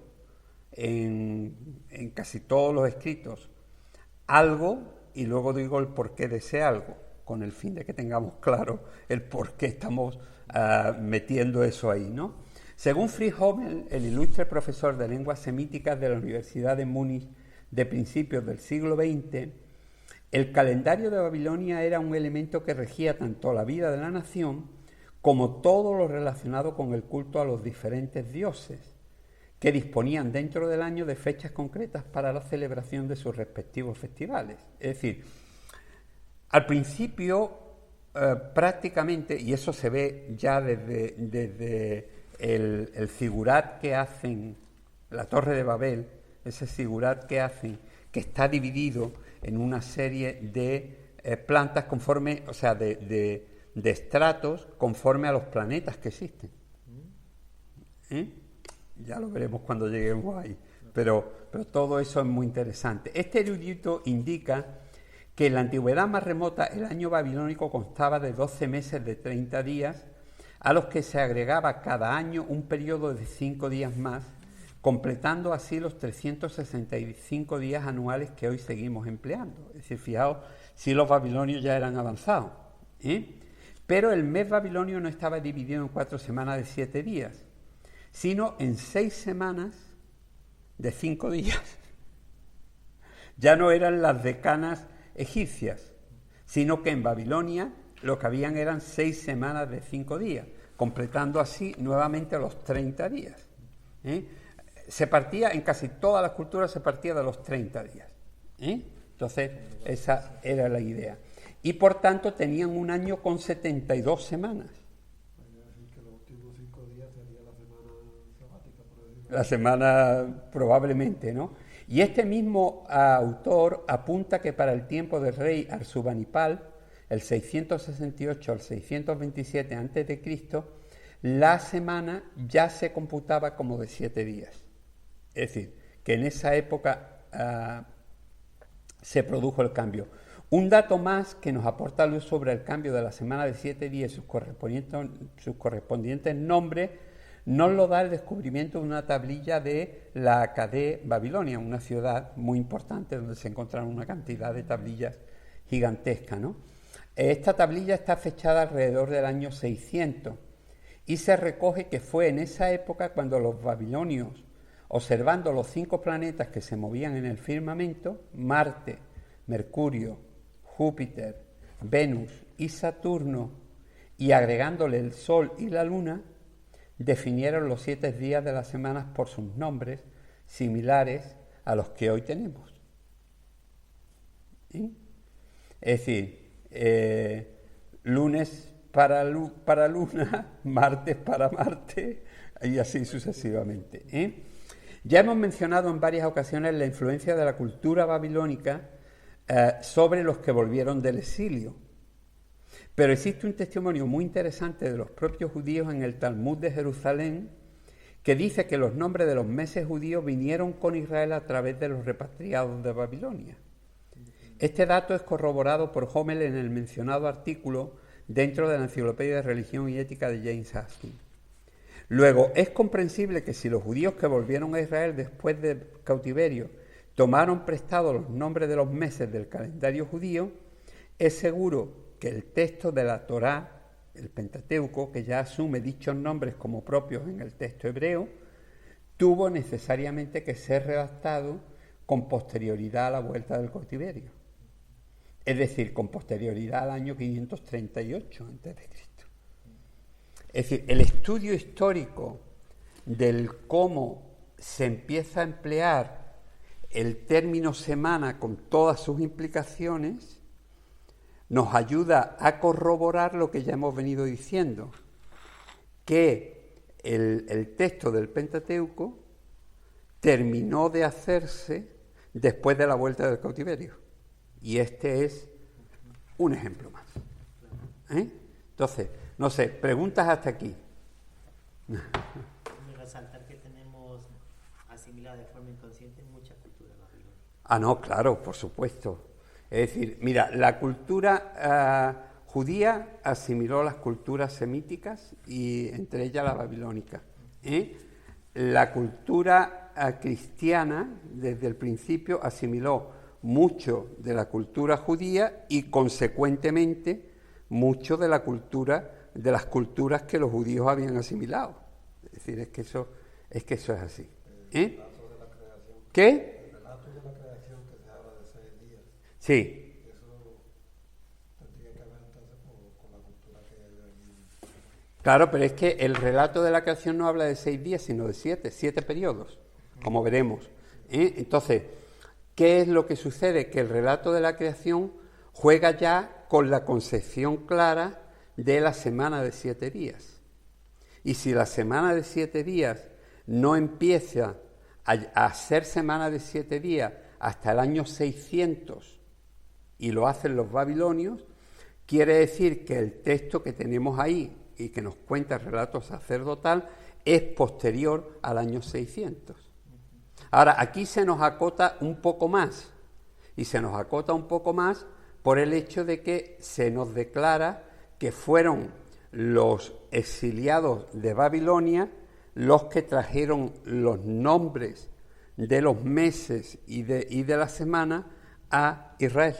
en casi todos los escritos algo y luego digo el porqué de ese algo, con el fin de que tengamos claro el por qué estamos metiendo eso ahí, ¿no? Según Fritz Hommel, el ilustre profesor de lenguas semíticas de la Universidad de Múnich de principios del siglo XX, el calendario de Babilonia era un elemento que regía tanto la vida de la nación como todo lo relacionado con el culto a los diferentes dioses, que disponían dentro del año de fechas concretas para la celebración de sus respectivos festivales. Es decir, al principio prácticamente, y eso se ve ya desde el figurat que hacen, la Torre de Babel, ese figurat que hacen, que está dividido en una serie de plantas conforme, o sea, de estratos conforme a los planetas que existen. Ya lo veremos cuando lleguemos ahí. Pero todo eso es muy interesante. Este erudito indica que en la antigüedad más remota el año babilónico constaba de 12 meses de 30 días, a los que se agregaba cada año un periodo de 5 días más, completando así los 365 días anuales que hoy seguimos empleando. Es decir, fijaos, si los babilonios ya eran avanzados. Pero el mes babilonio no estaba dividido en 4 semanas de 7 días, sino en 6 semanas de 5 días. Ya no eran las decanas egipcias, sino que en Babilonia lo que habían eran 6 semanas de 5 días, completando así nuevamente los 30 días. Se partía, en casi todas las culturas se partía de los 30 días. Entonces, esa era la idea. Y por tanto tenían un año con 72 semanas. Que los últimos 5 días sería la semana sabática, por decirlo. La semana probablemente, ¿no? Y este mismo autor apunta que para el tiempo del rey Arsubanipal, el 668 al 627 a.C., la semana ya se computaba como de 7 días. Es decir, que en esa época se produjo el cambio. Un dato más que nos aporta luz sobre el cambio de la semana de 7 días y sus correspondientes nombres nos lo da el descubrimiento de una tablilla de la Akkadé Babilonia, una ciudad muy importante donde se encontraron una cantidad de tablillas gigantescas, ¿no? Esta tablilla está fechada alrededor del año 600 y se recoge que fue en esa época cuando los babilonios, observando los 5 planetas que se movían en el firmamento, Marte, Mercurio, Júpiter, Venus y Saturno, y agregándole el Sol y la Luna, definieron los 7 días de las semanas por sus nombres similares a los que hoy tenemos. ¿Sí? Es decir, lunes para Luna, martes para Marte, y así sucesivamente. Ya hemos mencionado en varias ocasiones la influencia de la cultura babilónica sobre los que volvieron del exilio. Pero existe un testimonio muy interesante de los propios judíos en el Talmud de Jerusalén, que dice que los nombres de los meses judíos vinieron con Israel a través de los repatriados de Babilonia. Este dato es corroborado por Hommel en el mencionado artículo dentro de la Enciclopedia de Religión y Ética de James Askin. Luego, es comprensible que si los judíos que volvieron a Israel después del cautiverio tomaron prestados los nombres de los meses del calendario judío, es seguro que el texto de la Torá, el Pentateuco, que ya asume dichos nombres como propios en el texto hebreo, tuvo necesariamente que ser redactado con posterioridad a la vuelta del cautiverio. Es decir, con posterioridad al año 538 a.C. Es decir, el estudio histórico del cómo se empieza a emplear el término semana con todas sus implicaciones nos ayuda a corroborar lo que ya hemos venido diciendo, que el texto del Pentateuco terminó de hacerse después de la vuelta del cautiverio. Y este es un ejemplo más. Entonces, no sé, preguntas hasta aquí. Resaltar que tenemos asimilada de forma inconsciente mucha cultura babilónica. Ah, no, claro, por supuesto. Es decir, mira, la cultura judía asimiló las culturas semíticas y entre ellas la babilónica. La cultura cristiana, desde el principio, asimiló mucho de la cultura judía y, consecuentemente, mucho de la cultura de las culturas que los judíos habían asimilado. Es decir, es que eso es así. El relato de la creación. ¿Qué? El relato de la creación que se habla de 6 días. Sí. Eso tendría que ver entonces con la cultura que hay aquí. Claro, pero es que el relato de la creación no habla de 6 días, sino de 7 periodos, como veremos. Entonces, ¿qué es lo que sucede? Que el relato de la creación juega ya con la concepción clara de la semana de 7 días. Y si la semana de 7 días no empieza a ser semana de 7 días hasta el año 600, y lo hacen los babilonios, quiere decir que el texto que tenemos ahí y que nos cuenta el relato sacerdotal es posterior al año 600. Ahora, aquí se nos acota un poco más, y se nos acota un poco más por el hecho de que se nos declara que fueron los exiliados de Babilonia los que trajeron los nombres de los meses y de la semana a Israel.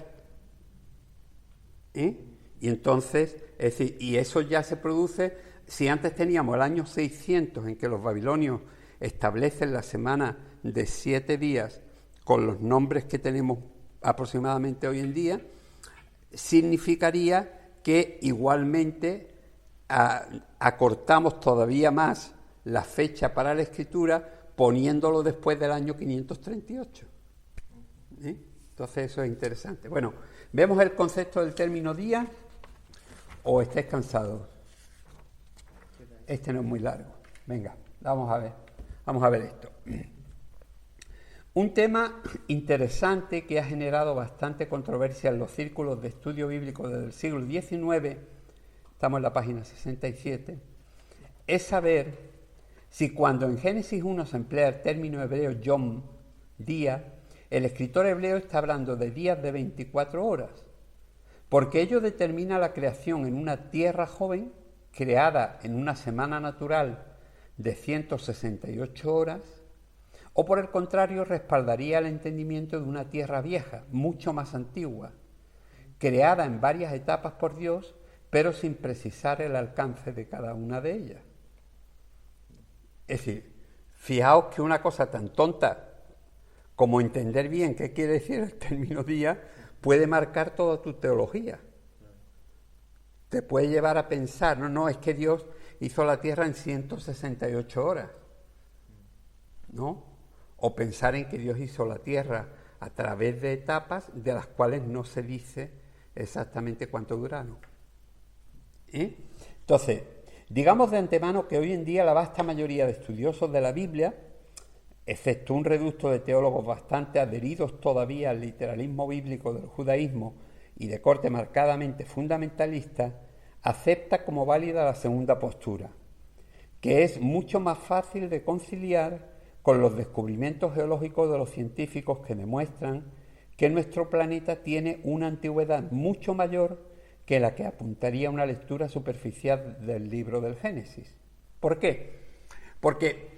Y entonces, es decir, y eso ya se produce, si antes teníamos el año 600 en que los babilonios establecen la semana de 7 días con los nombres que tenemos aproximadamente hoy en día, significaría que igualmente acortamos todavía más la fecha para la escritura poniéndolo después del año 538. Entonces eso es interesante. Bueno, ¿vemos el concepto del término día o estáis cansados? Este no es muy largo. Venga, vamos a ver esto. Un tema interesante que ha generado bastante controversia en los círculos de estudio bíblico desde el siglo XIX, estamos en la página 67, es saber si cuando en Génesis 1 se emplea el término hebreo yom, día, el escritor hebreo está hablando de días de 24 horas, porque ello determina la creación en una tierra joven, creada en una semana natural de 168 horas, o por el contrario respaldaría el entendimiento de una tierra vieja, mucho más antigua, creada en varias etapas por Dios, pero sin precisar el alcance de cada una de ellas. Es decir, fijaos que una cosa tan tonta como entender bien qué quiere decir el término día puede marcar toda tu teología. Te puede llevar a pensar, no, es que Dios hizo la tierra en 168 horas, ¿no? O pensar en que Dios hizo la tierra a través de etapas de las cuales no se dice exactamente cuánto duraron. Entonces, digamos de antemano que hoy en día la vasta mayoría de estudiosos de la Biblia excepto un reducto de teólogos bastante adheridos todavía al literalismo bíblico del judaísmo y de corte marcadamente fundamentalista, acepta como válida la segunda postura, que es mucho más fácil de conciliar con los descubrimientos geológicos de los científicos que demuestran que nuestro planeta tiene una antigüedad mucho mayor que la que apuntaría una lectura superficial del libro del Génesis. ¿Por qué? Porque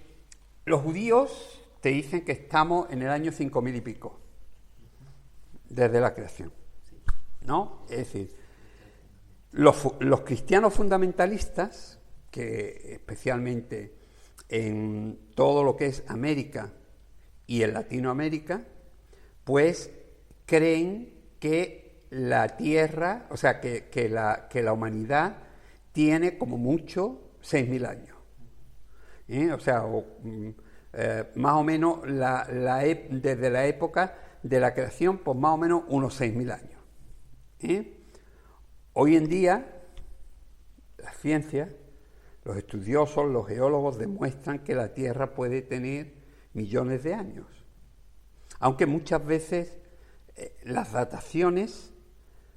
los judíos te dicen que estamos en el año 5000 y pico, desde la creación, ¿no? Es decir, los cristianos fundamentalistas, que especialmente en todo lo que es América y en Latinoamérica, pues creen que la Tierra, o sea, que la humanidad tiene como mucho 6000 años. O sea, más o menos desde la época de la creación, pues más o menos unos 6000 años. Hoy en día, la ciencia, los estudiosos, los geólogos demuestran que la Tierra puede tener millones de años. Aunque muchas veces las dataciones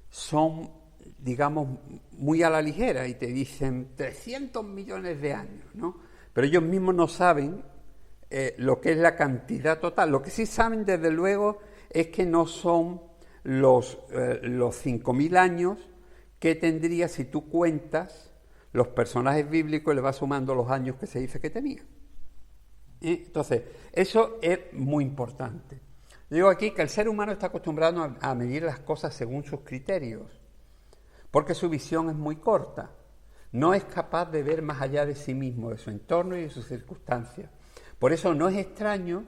son, digamos, muy a la ligera y te dicen 300 millones de años, ¿no? Pero ellos mismos no saben lo que es la cantidad total. Lo que sí saben, desde luego, es que no son los 5000 años que tendría si tú cuentas los personajes bíblicos y le vas sumando los años que se dice que tenían. Entonces, eso es muy importante. Digo aquí que el ser humano está acostumbrado a medir las cosas según sus criterios, porque su visión es muy corta. No es capaz de ver más allá de sí mismo, de su entorno y de sus circunstancias. Por eso no es extraño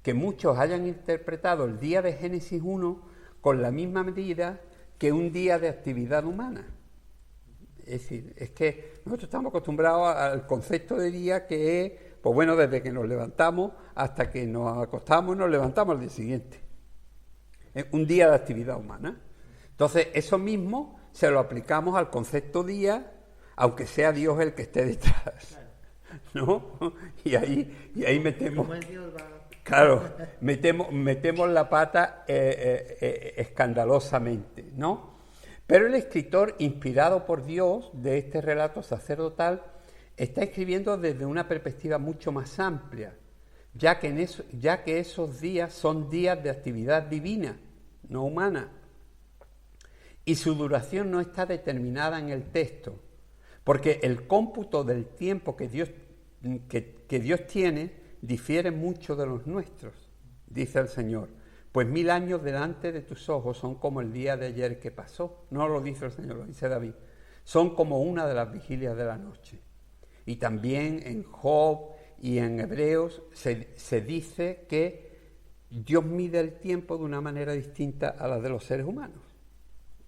que muchos hayan interpretado el día de Génesis 1 con la misma medida que un día de actividad humana. Es decir, es que nosotros estamos acostumbrados al concepto de día que es, pues bueno, desde que nos levantamos hasta que nos acostamos y nos levantamos al día siguiente. Es un día de actividad humana. Entonces, eso mismo se lo aplicamos al concepto día, aunque sea Dios el que esté detrás, ¿no? Y ahí metemos... Claro, metemos la pata escandalosamente, ¿no? Pero el escritor, inspirado por Dios de este relato sacerdotal, está escribiendo desde una perspectiva mucho más amplia, ya que esos días son días de actividad divina, no humana, y su duración no está determinada en el texto, porque el cómputo del tiempo que Dios tiene difiere mucho de los nuestros, dice el Señor. Pues 1000 años delante de tus ojos son como el día de ayer que pasó. No lo dice el Señor, lo dice David. Son como una de las vigilias de la noche. Y también en Job y en Hebreos se dice que Dios mide el tiempo de una manera distinta a la de los seres humanos.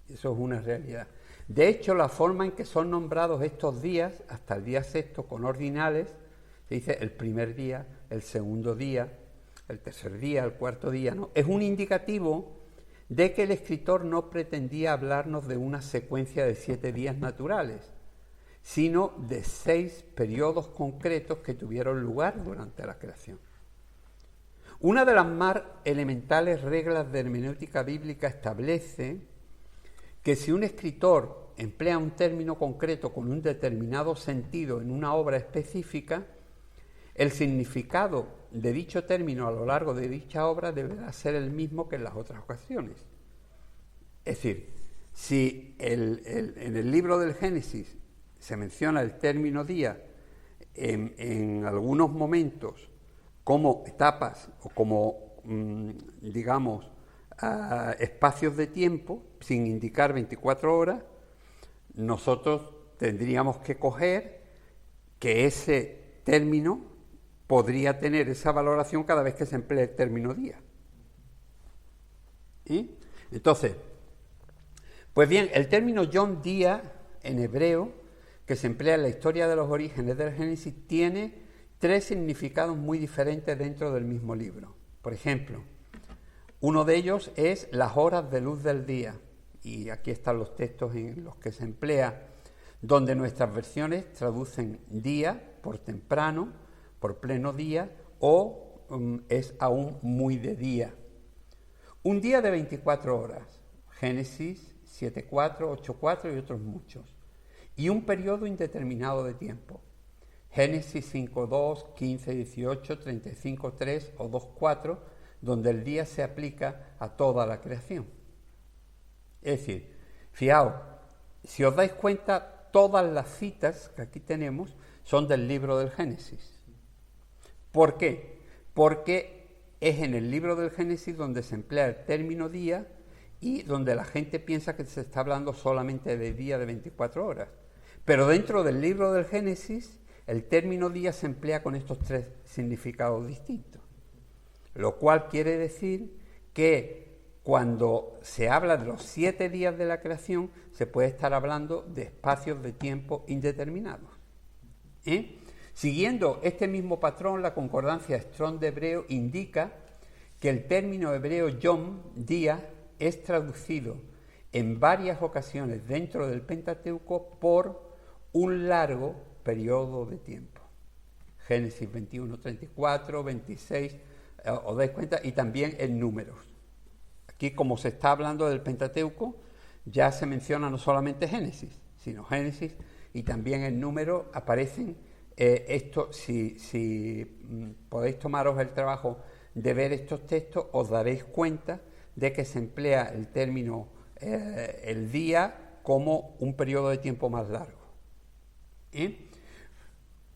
Eso es una realidad. De hecho, la forma en que son nombrados estos días, hasta el día sexto, con ordinales, se dice el primer día, el segundo día, el tercer día, el cuarto día, ¿no? Es un indicativo de que el escritor no pretendía hablarnos de una secuencia de 7 días naturales, sino de 6 periodos concretos que tuvieron lugar durante la creación. Una de las más elementales reglas de hermenéutica bíblica establece que si un escritor emplea un término concreto con un determinado sentido en una obra específica, el significado de dicho término a lo largo de dicha obra deberá ser el mismo que en las otras ocasiones. Es decir, si en el libro del Génesis se menciona el término día en algunos momentos como etapas o como, digamos, espacios de tiempo, sin indicar 24 horas, nosotros tendríamos que coger que ese término podría tener esa valoración cada vez que se emplee el término día. Entonces, pues bien, el término Yom día en hebreo, que se emplea en la historia de los orígenes del Génesis, tiene 3 significados muy diferentes dentro del mismo libro. Por ejemplo, uno de ellos es las horas de luz del día, y aquí están los textos en los que se emplea, donde nuestras versiones traducen día por temprano, por pleno día, o es aún muy de día. Un día de 24 horas, Génesis 7:4, 8:4 y otros muchos. Y un periodo indeterminado de tiempo, Génesis 5:2, 15:18, 35:3 o 2:4, donde el día se aplica a toda la creación. Es decir, fijaos, si os dais cuenta, todas las citas que aquí tenemos son del libro del Génesis. ¿Por qué? Porque es en el libro del Génesis donde se emplea el término día y donde la gente piensa que se está hablando solamente de día de 24 horas. Pero dentro del libro del Génesis, el término día se emplea con estos 3 significados distintos. Lo cual quiere decir que cuando se habla de los 7 días de la creación, se puede estar hablando de espacios de tiempo indeterminados. Siguiendo este mismo patrón, la concordancia Strong de hebreo indica que el término hebreo yom, día, es traducido en varias ocasiones dentro del Pentateuco por un largo periodo de tiempo. Génesis 21, 34, 26, os dais cuenta, y también en números. Aquí, como se está hablando del Pentateuco, ya se menciona no solamente Génesis, sino Génesis, y también en números aparecen esto. Si podéis tomaros el trabajo de ver estos textos, os daréis cuenta de que se emplea el término el día como un periodo de tiempo más largo.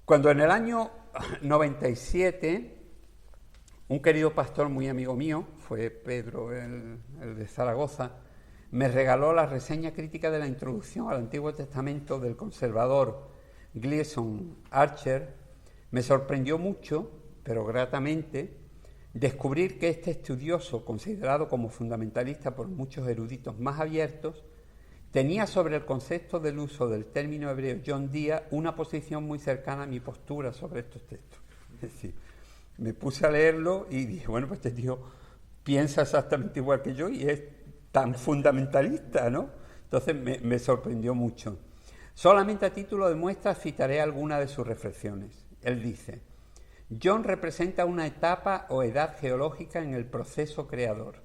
Cuando en el año 97, un querido pastor muy amigo mío, fue Pedro, el de Zaragoza, me regaló la reseña crítica de la introducción al Antiguo Testamento del conservador Gleason Archer, me sorprendió mucho, pero gratamente, descubrir que este estudioso, considerado como fundamentalista por muchos eruditos más abiertos, tenía sobre el concepto del uso del término hebreo John Día una posición muy cercana a mi postura sobre estos textos. Es decir, me puse a leerlo y dije, bueno, pues este tío piensa exactamente igual que yo y es tan fundamentalista, ¿no? Entonces me sorprendió mucho. Solamente a título de muestra citaré algunas de sus reflexiones. Él dice: John representa una etapa o edad geológica en el proceso creador.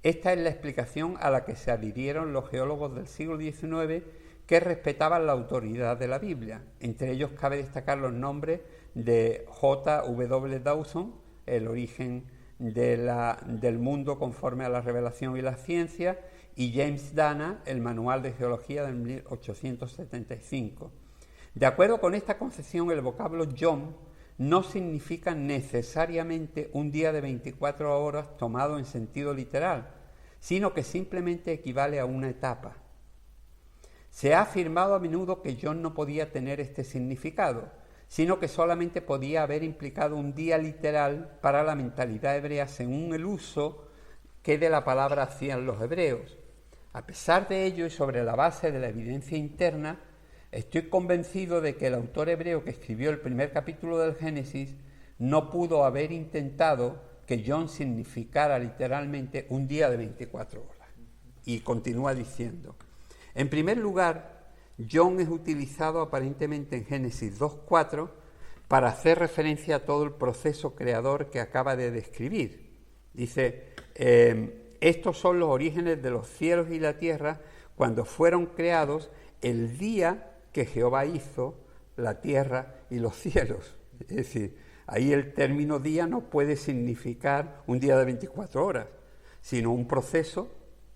Esta es la explicación a la que se adhirieron los geólogos del siglo XIX que respetaban la autoridad de la Biblia. Entre ellos cabe destacar los nombres de J. W. Dawson, El origen del mundo conforme a la revelación y la ciencia, y James Dana, El manual de geología de 1875. De acuerdo con esta concepción, el vocablo Yom no significa necesariamente un día de 24 horas tomado en sentido literal, sino que simplemente equivale a una etapa. Se ha afirmado a menudo que Yom no podía tener este significado, sino que solamente podía haber implicado un día literal para la mentalidad hebrea según el uso que de la palabra hacían los hebreos. A pesar de ello y sobre la base de la evidencia interna, estoy convencido de que el autor hebreo que escribió el primer capítulo del Génesis no pudo haber intentado que John significara literalmente un día de 24 horas. Y continúa diciendo: en primer lugar, John es utilizado aparentemente en Génesis 2:4 para hacer referencia a todo el proceso creador que acaba de describir. Dice, estos son los orígenes de los cielos y la tierra cuando fueron creados el día que Jehová hizo la tierra y los cielos. Es decir, ahí el término día no puede significar un día de 24 horas, sino un proceso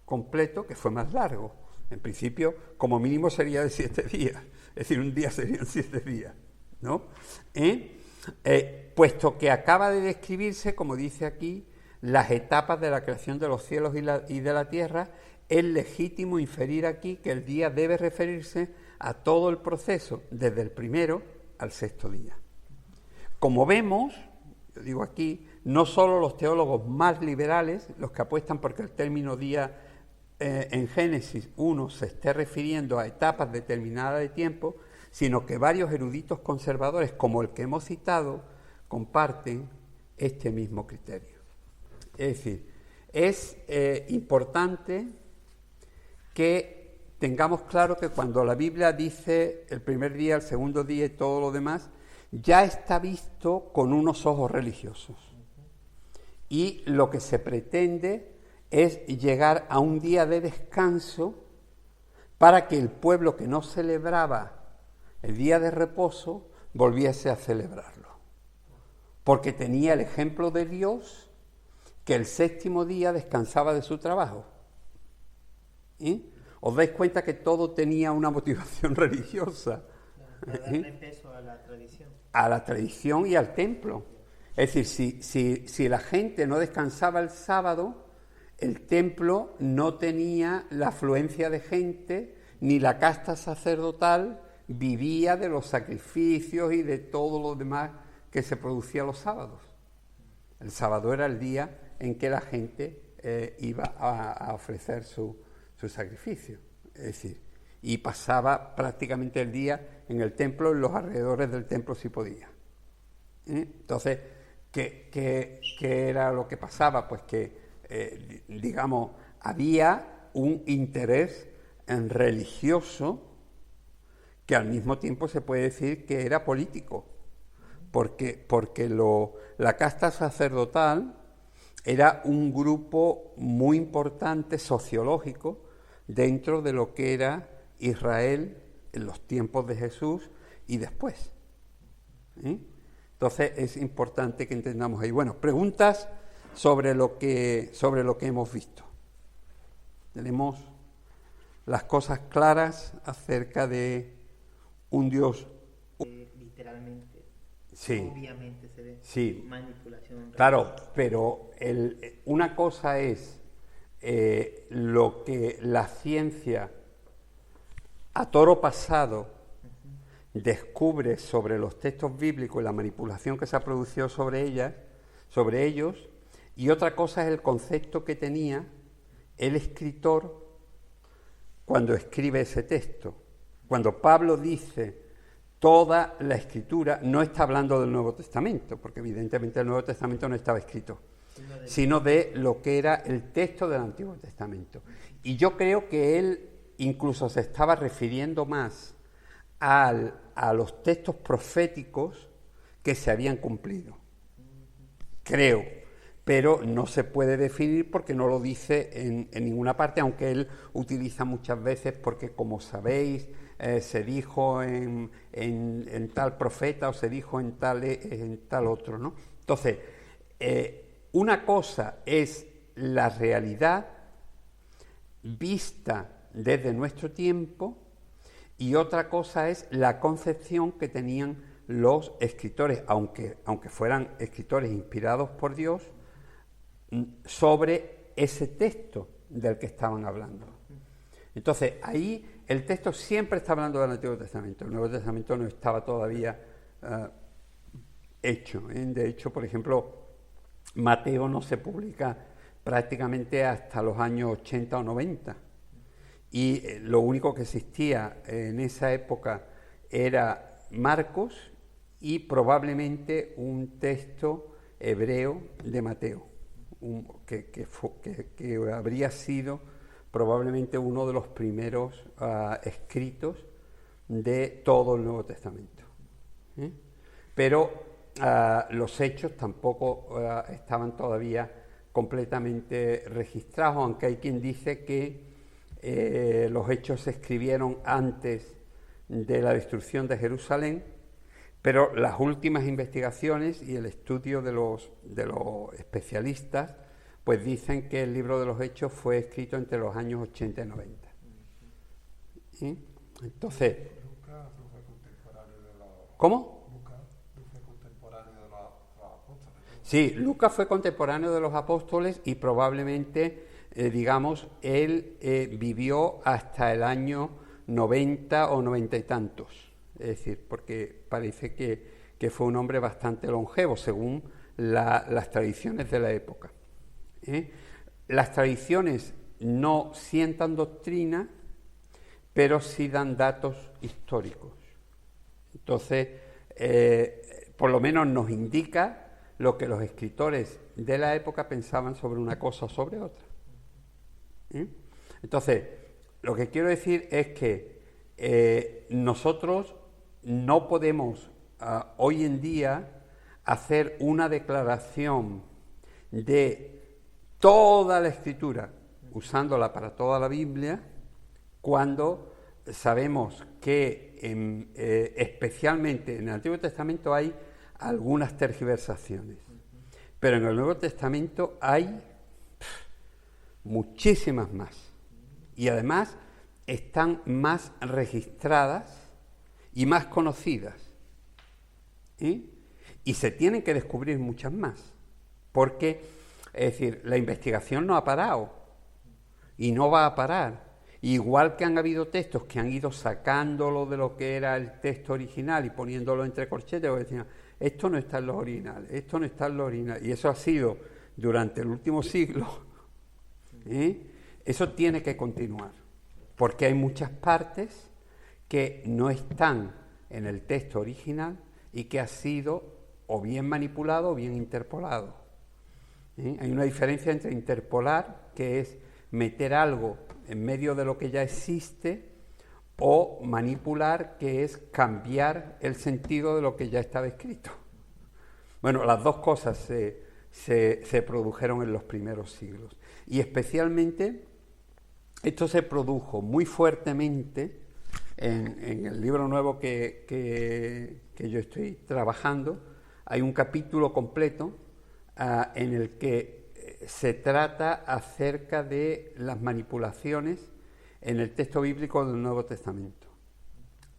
completo que fue más largo. En principio, como mínimo sería de 7 días, es decir, un día serían 7 días, ¿no? Puesto que acaba de describirse, como dice aquí, las etapas de la creación de los cielos y de la tierra, es legítimo inferir aquí que el día debe referirse a todo el proceso, desde el primero al sexto día. Como vemos, yo digo aquí, no solo los teólogos más liberales, los que apuestan porque el término día en Génesis 1 se esté refiriendo a etapas determinadas de tiempo, sino que varios eruditos conservadores, como el que hemos citado, comparten este mismo criterio. Es decir, es importante que tengamos claro que cuando la Biblia dice el primer día, el segundo día y todo lo demás, ya está visto con unos ojos religiosos. y lo que se pretende es llegar a un día de descanso para que el pueblo que no celebraba el día de reposo volviese a celebrarlo. Porque tenía el ejemplo de Dios que el séptimo día descansaba de su trabajo. ¿Os dais cuenta que todo tenía una motivación religiosa? Para darle peso a la tradición. A la tradición y al templo. Es decir, si la gente no descansaba el sábado, el templo no tenía la afluencia de gente, ni la casta sacerdotal vivía de los sacrificios y de todo lo demás que se producía los sábados. El sábado era el día en que la gente iba a ofrecer su sacrificio. Es decir, y pasaba prácticamente el día en el templo, en los alrededores del templo si podía. Entonces, ¿qué era lo que pasaba? Pues que, digamos, había un interés religioso que al mismo tiempo se puede decir que era político, porque la casta sacerdotal era un grupo muy importante sociológico dentro de lo que era Israel en los tiempos de Jesús y después. Entonces es importante que entendamos ahí. Bueno, preguntas sobre lo que hemos visto. Tenemos las cosas claras acerca de un Dios. Literalmente. Sí. Obviamente se ve. Sí. Manipulación. Claro, pero una cosa es lo que la ciencia a toro pasado descubre sobre los textos bíblicos y la manipulación que se ha producido sobre ellos, y otra cosa es el concepto que tenía el escritor cuando escribe ese texto. Cuando Pablo dice toda la Escritura, no está hablando del Nuevo Testamento, porque evidentemente el Nuevo Testamento no estaba escrito, sino de lo que era el texto del Antiguo Testamento. Y yo creo que él incluso se estaba refiriendo más a los textos proféticos que se habían cumplido. Creo, pero no se puede definir porque no lo dice en ninguna parte, aunque él utiliza muchas veces, porque como sabéis, se dijo en tal profeta o se dijo en tal otro, ¿no? Entonces, una cosa es la realidad vista desde nuestro tiempo y otra cosa es la concepción que tenían los escritores, aunque fueran escritores inspirados por Dios, sobre ese texto del que estaban hablando. Entonces, ahí el texto siempre está hablando del Antiguo Testamento. El Nuevo Testamento no estaba todavía hecho. De hecho, por ejemplo, Mateo no se publica prácticamente hasta los años 80 o 90. Y lo único que existía en esa época era Marcos y probablemente un texto hebreo de Mateo, que habría sido probablemente uno de los primeros escritos de todo el Nuevo Testamento. Pero los hechos tampoco estaban todavía completamente registrados, aunque hay quien dice que los hechos se escribieron antes de la destrucción de Jerusalén, pero las últimas investigaciones y el estudio de los especialistas pues dicen que el libro de los Hechos fue escrito entre los años 80 y 90. Entonces, Lucas fue contemporáneo de los... ¿cómo? Lucas fue contemporáneo de los apóstoles. Sí, Lucas fue contemporáneo de los apóstoles y probablemente, digamos, él vivió hasta el año 90 o 90 y tantos. Es decir, porque parece que fue un hombre bastante longevo, según las tradiciones de la época. Las tradiciones no sientan doctrina, pero sí dan datos históricos. Entonces, por lo menos nos indica lo que los escritores de la época pensaban sobre una cosa o sobre otra. Entonces, lo que quiero decir es que nosotros no podemos hoy en día hacer una declaración de toda la Escritura, usándola para toda la Biblia, cuando sabemos que especialmente en el Antiguo Testamento hay algunas tergiversaciones, pero en el Nuevo Testamento hay muchísimas más, y además están más registradas y más conocidas, y se tienen que descubrir muchas más, porque, es decir, la investigación no ha parado y no va a parar. Igual que han habido textos que han ido sacándolo de lo que era el texto original y poniéndolo entre corchetes, porque decían, esto no está en los originales, esto no está en los originales, y eso ha sido durante el último siglo. Eso tiene que continuar, porque hay muchas partes que no están en el texto original y que ha sido o bien manipulado o bien interpolado. Hay una diferencia entre interpolar, que es meter algo en medio de lo que ya existe, o manipular, que es cambiar el sentido de lo que ya estaba escrito. Bueno, las dos cosas se produjeron en los primeros siglos, y especialmente esto se produjo muy fuertemente en el libro nuevo que yo estoy trabajando. Hay un capítulo completo en el que se trata acerca de las manipulaciones en el texto bíblico del Nuevo Testamento.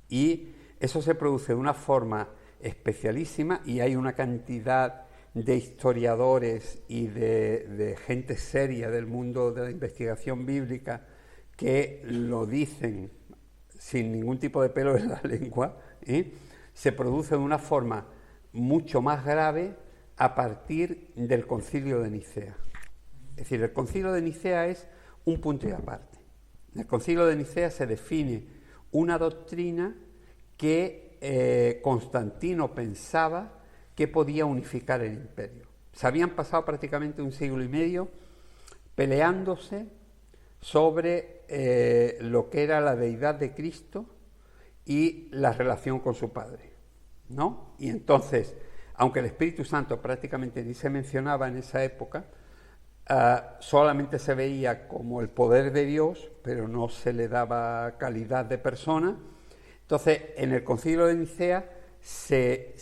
Y eso se produce de una forma especialísima, y hay una cantidad de historiadores y de gente seria del mundo de la investigación bíblica que lo dicen sin ningún tipo de pelo en la lengua. Se produce de una forma mucho más grave a partir del Concilio de Nicea. Es decir, el Concilio de Nicea es un punto y aparte. En el Concilio de Nicea se define una doctrina que Constantino pensaba que podía unificar el imperio. Se habían pasado prácticamente un siglo y medio peleándose sobre lo que era la deidad de Cristo y la relación con su Padre, ¿no? Y entonces, aunque el Espíritu Santo prácticamente ni se mencionaba en esa época, solamente se veía como el poder de Dios, pero no se le daba calidad de persona. Entonces, en el Concilio de Nicea se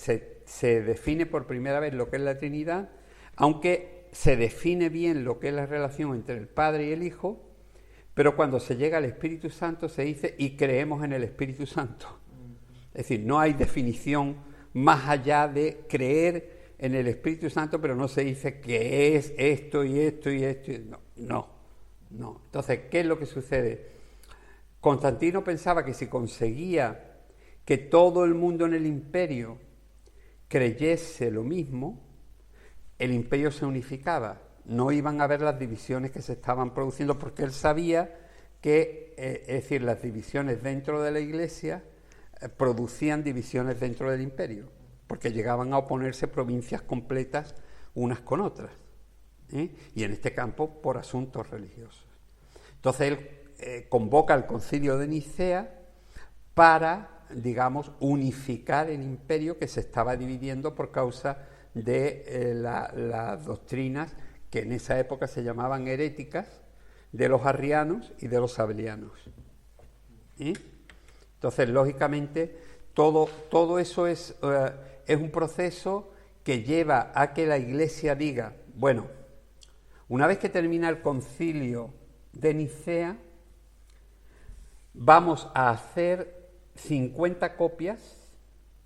define por primera vez lo que es la Trinidad, aunque se define bien lo que es la relación entre el Padre y el Hijo, pero cuando se llega al Espíritu Santo se dice, y creemos en el Espíritu Santo. Es decir, no hay definición más allá de creer en el Espíritu Santo, pero no se dice que es esto y esto y esto. No. Entonces, ¿qué es lo que sucede? Constantino pensaba que si conseguía que todo el mundo en el imperio creyese lo mismo, el imperio se unificaba. No iban a haber las divisiones que se estaban produciendo, porque él sabía que, es decir, las divisiones dentro de la Iglesia producían divisiones dentro del imperio, porque llegaban a oponerse provincias completas unas con otras, y en este campo por asuntos religiosos. Entonces él convoca al Concilio de Nicea para, digamos, unificar el imperio que se estaba dividiendo por causa de las doctrinas que en esa época se llamaban heréticas, de los arrianos y de los sabelianos. Entonces, lógicamente, todo eso es un proceso que lleva a que la Iglesia diga, bueno, una vez que termina el Concilio de Nicea, vamos a hacer 50 copias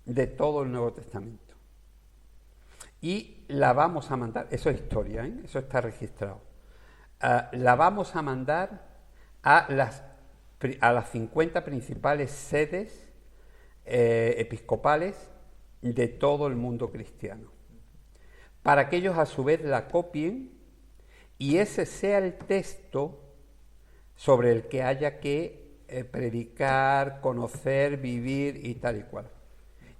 de todo el Nuevo Testamento. Y la vamos a mandar, eso es historia, eso está registrado, la vamos a mandar a las 50 principales sedes episcopales de todo el mundo cristiano, para que ellos a su vez la copien y ese sea el texto sobre el que haya que predicar, conocer, vivir y tal y cual.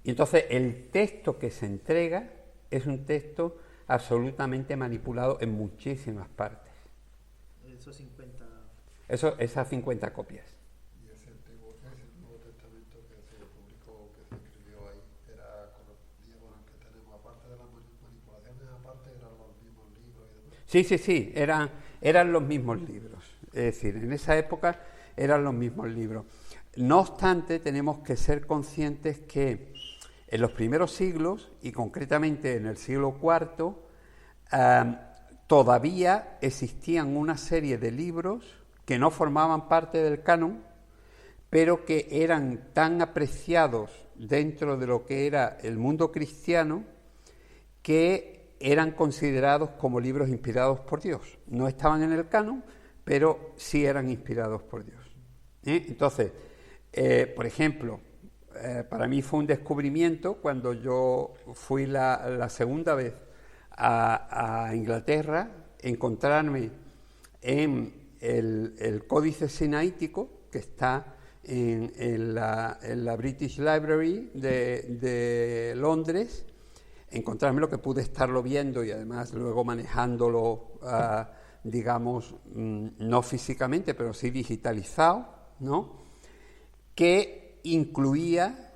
Y entonces el texto que se entrega es un texto absolutamente manipulado en muchísimas partes. Esas 50 copias. Y ese Nuevo Testamento que se publicó, que se escribió ahí, era con los libros que tenemos, aparte de las manipulaciones, aparte eran los mismos libros y Sí, eran los mismos libros. Es decir, en esa época eran los mismos libros. No obstante, tenemos que ser conscientes que en los primeros siglos, y concretamente en el siglo IV, todavía existían una serie de libros que no formaban parte del canon, pero que eran tan apreciados dentro de lo que era el mundo cristiano que eran considerados como libros inspirados por Dios. No estaban en el canon, pero sí eran inspirados por Dios. Entonces, por ejemplo, para mí fue un descubrimiento cuando yo fui la segunda vez a Inglaterra, encontrarme en el Códice Sinaítico, que está en la British Library de Londres, encontrarme lo que pude estarlo viendo y además luego manejándolo, digamos, no físicamente, pero sí digitalizado, ¿no? Que incluía,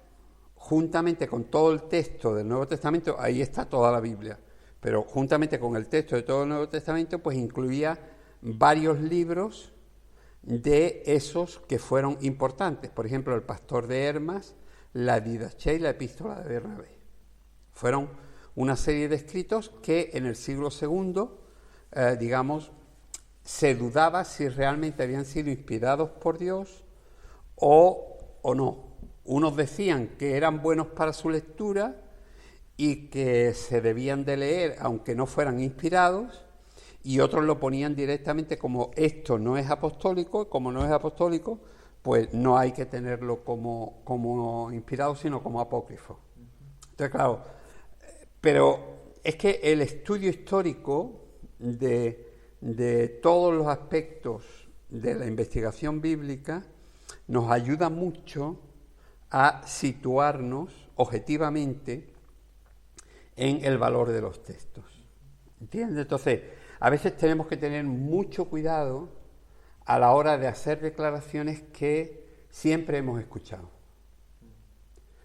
juntamente con todo el texto del Nuevo Testamento, ahí está toda la Biblia, pero juntamente con el texto de todo el Nuevo Testamento, pues incluía varios libros de esos que fueron importantes. Por ejemplo, el Pastor de Hermas, la Didaché y la Epístola de Bernabé. Fueron una serie de escritos que en el siglo II, digamos, se dudaba si realmente habían sido inspirados por Dios o no. Unos decían que eran buenos para su lectura y que se debían de leer aunque no fueran inspirados, y otros lo ponían directamente como esto no es apostólico, y como no es apostólico, pues no hay que tenerlo como inspirado, sino como apócrifo. Entonces, claro, pero es que el estudio histórico de todos los aspectos de la investigación bíblica nos ayuda mucho a situarnos objetivamente en el valor de los textos. ¿Entiendes? Entonces, a veces tenemos que tener mucho cuidado a la hora de hacer declaraciones que siempre hemos escuchado.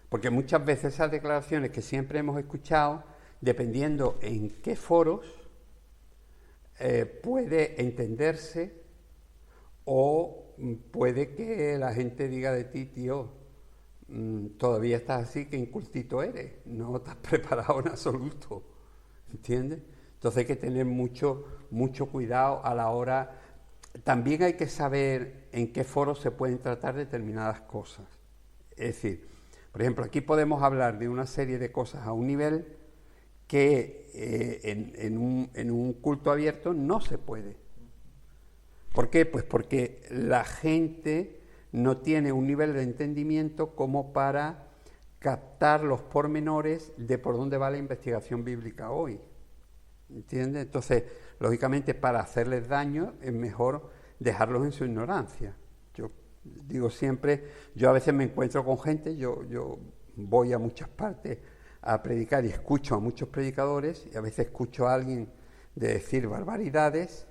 Porque muchas veces esas declaraciones que siempre hemos escuchado, dependiendo en qué foros, puede entenderse o puede que la gente diga de ti, tío, todavía estás así, que incultito eres, no estás preparado en absoluto, ¿entiendes? Entonces hay que tener mucho cuidado a la hora. También hay que saber en qué foros se pueden tratar determinadas cosas. Es decir, por ejemplo, aquí podemos hablar de una serie de cosas a un nivel que en un culto abierto no se puede. ¿Por qué? Pues porque la gente no tiene un nivel de entendimiento como para captar los pormenores de por dónde va la investigación bíblica hoy. ¿Entiendes? Entonces, lógicamente, para hacerles daño es mejor dejarlos en su ignorancia. Yo digo siempre, yo a veces me encuentro con gente, yo voy a muchas partes a predicar y escucho a muchos predicadores, y a veces escucho a alguien de decir barbaridades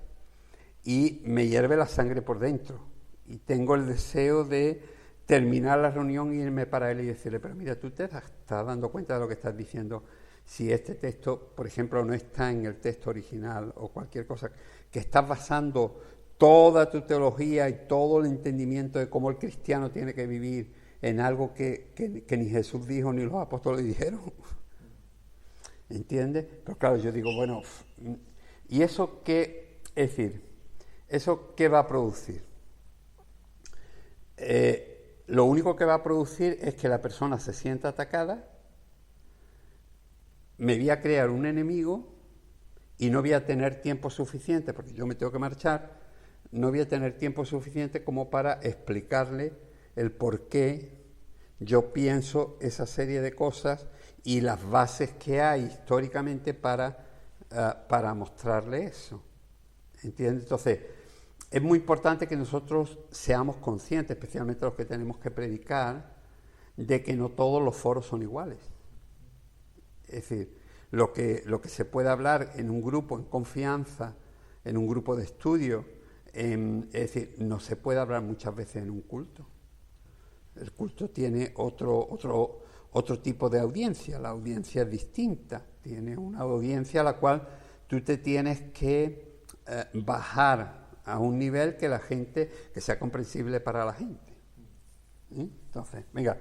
y me hierve la sangre por dentro. Y tengo el deseo de terminar la reunión, irme para él y decirle, pero mira, tú te estás dando cuenta de lo que estás diciendo. Si este texto, por ejemplo, no está en el texto original o cualquier cosa, que estás basando toda tu teología y todo el entendimiento de cómo el cristiano tiene que vivir en algo que ni Jesús dijo ni los apóstoles dijeron. ¿Entiendes? Pero claro, yo digo, bueno, ¿y eso qué? Es decir, ¿eso qué va a producir? Lo único que va a producir es que la persona se sienta atacada, me voy a crear un enemigo y no voy a tener tiempo suficiente, porque yo me tengo que marchar, no voy a tener tiempo suficiente como para explicarle el por qué yo pienso esa serie de cosas y las bases que hay históricamente para mostrarle eso. ¿Entiendes? Entonces, es muy importante que nosotros seamos conscientes, especialmente los que tenemos que predicar, de que no todos los foros son iguales. Es decir, lo que se puede hablar en un grupo en confianza, en un grupo de estudio, es decir, no se puede hablar muchas veces en un culto. El culto tiene otro tipo de audiencia, la audiencia es distinta, tiene una audiencia a la cual tú te tienes que bajar a un nivel que la gente, que sea comprensible para la gente. ¿Eh? Entonces, venga.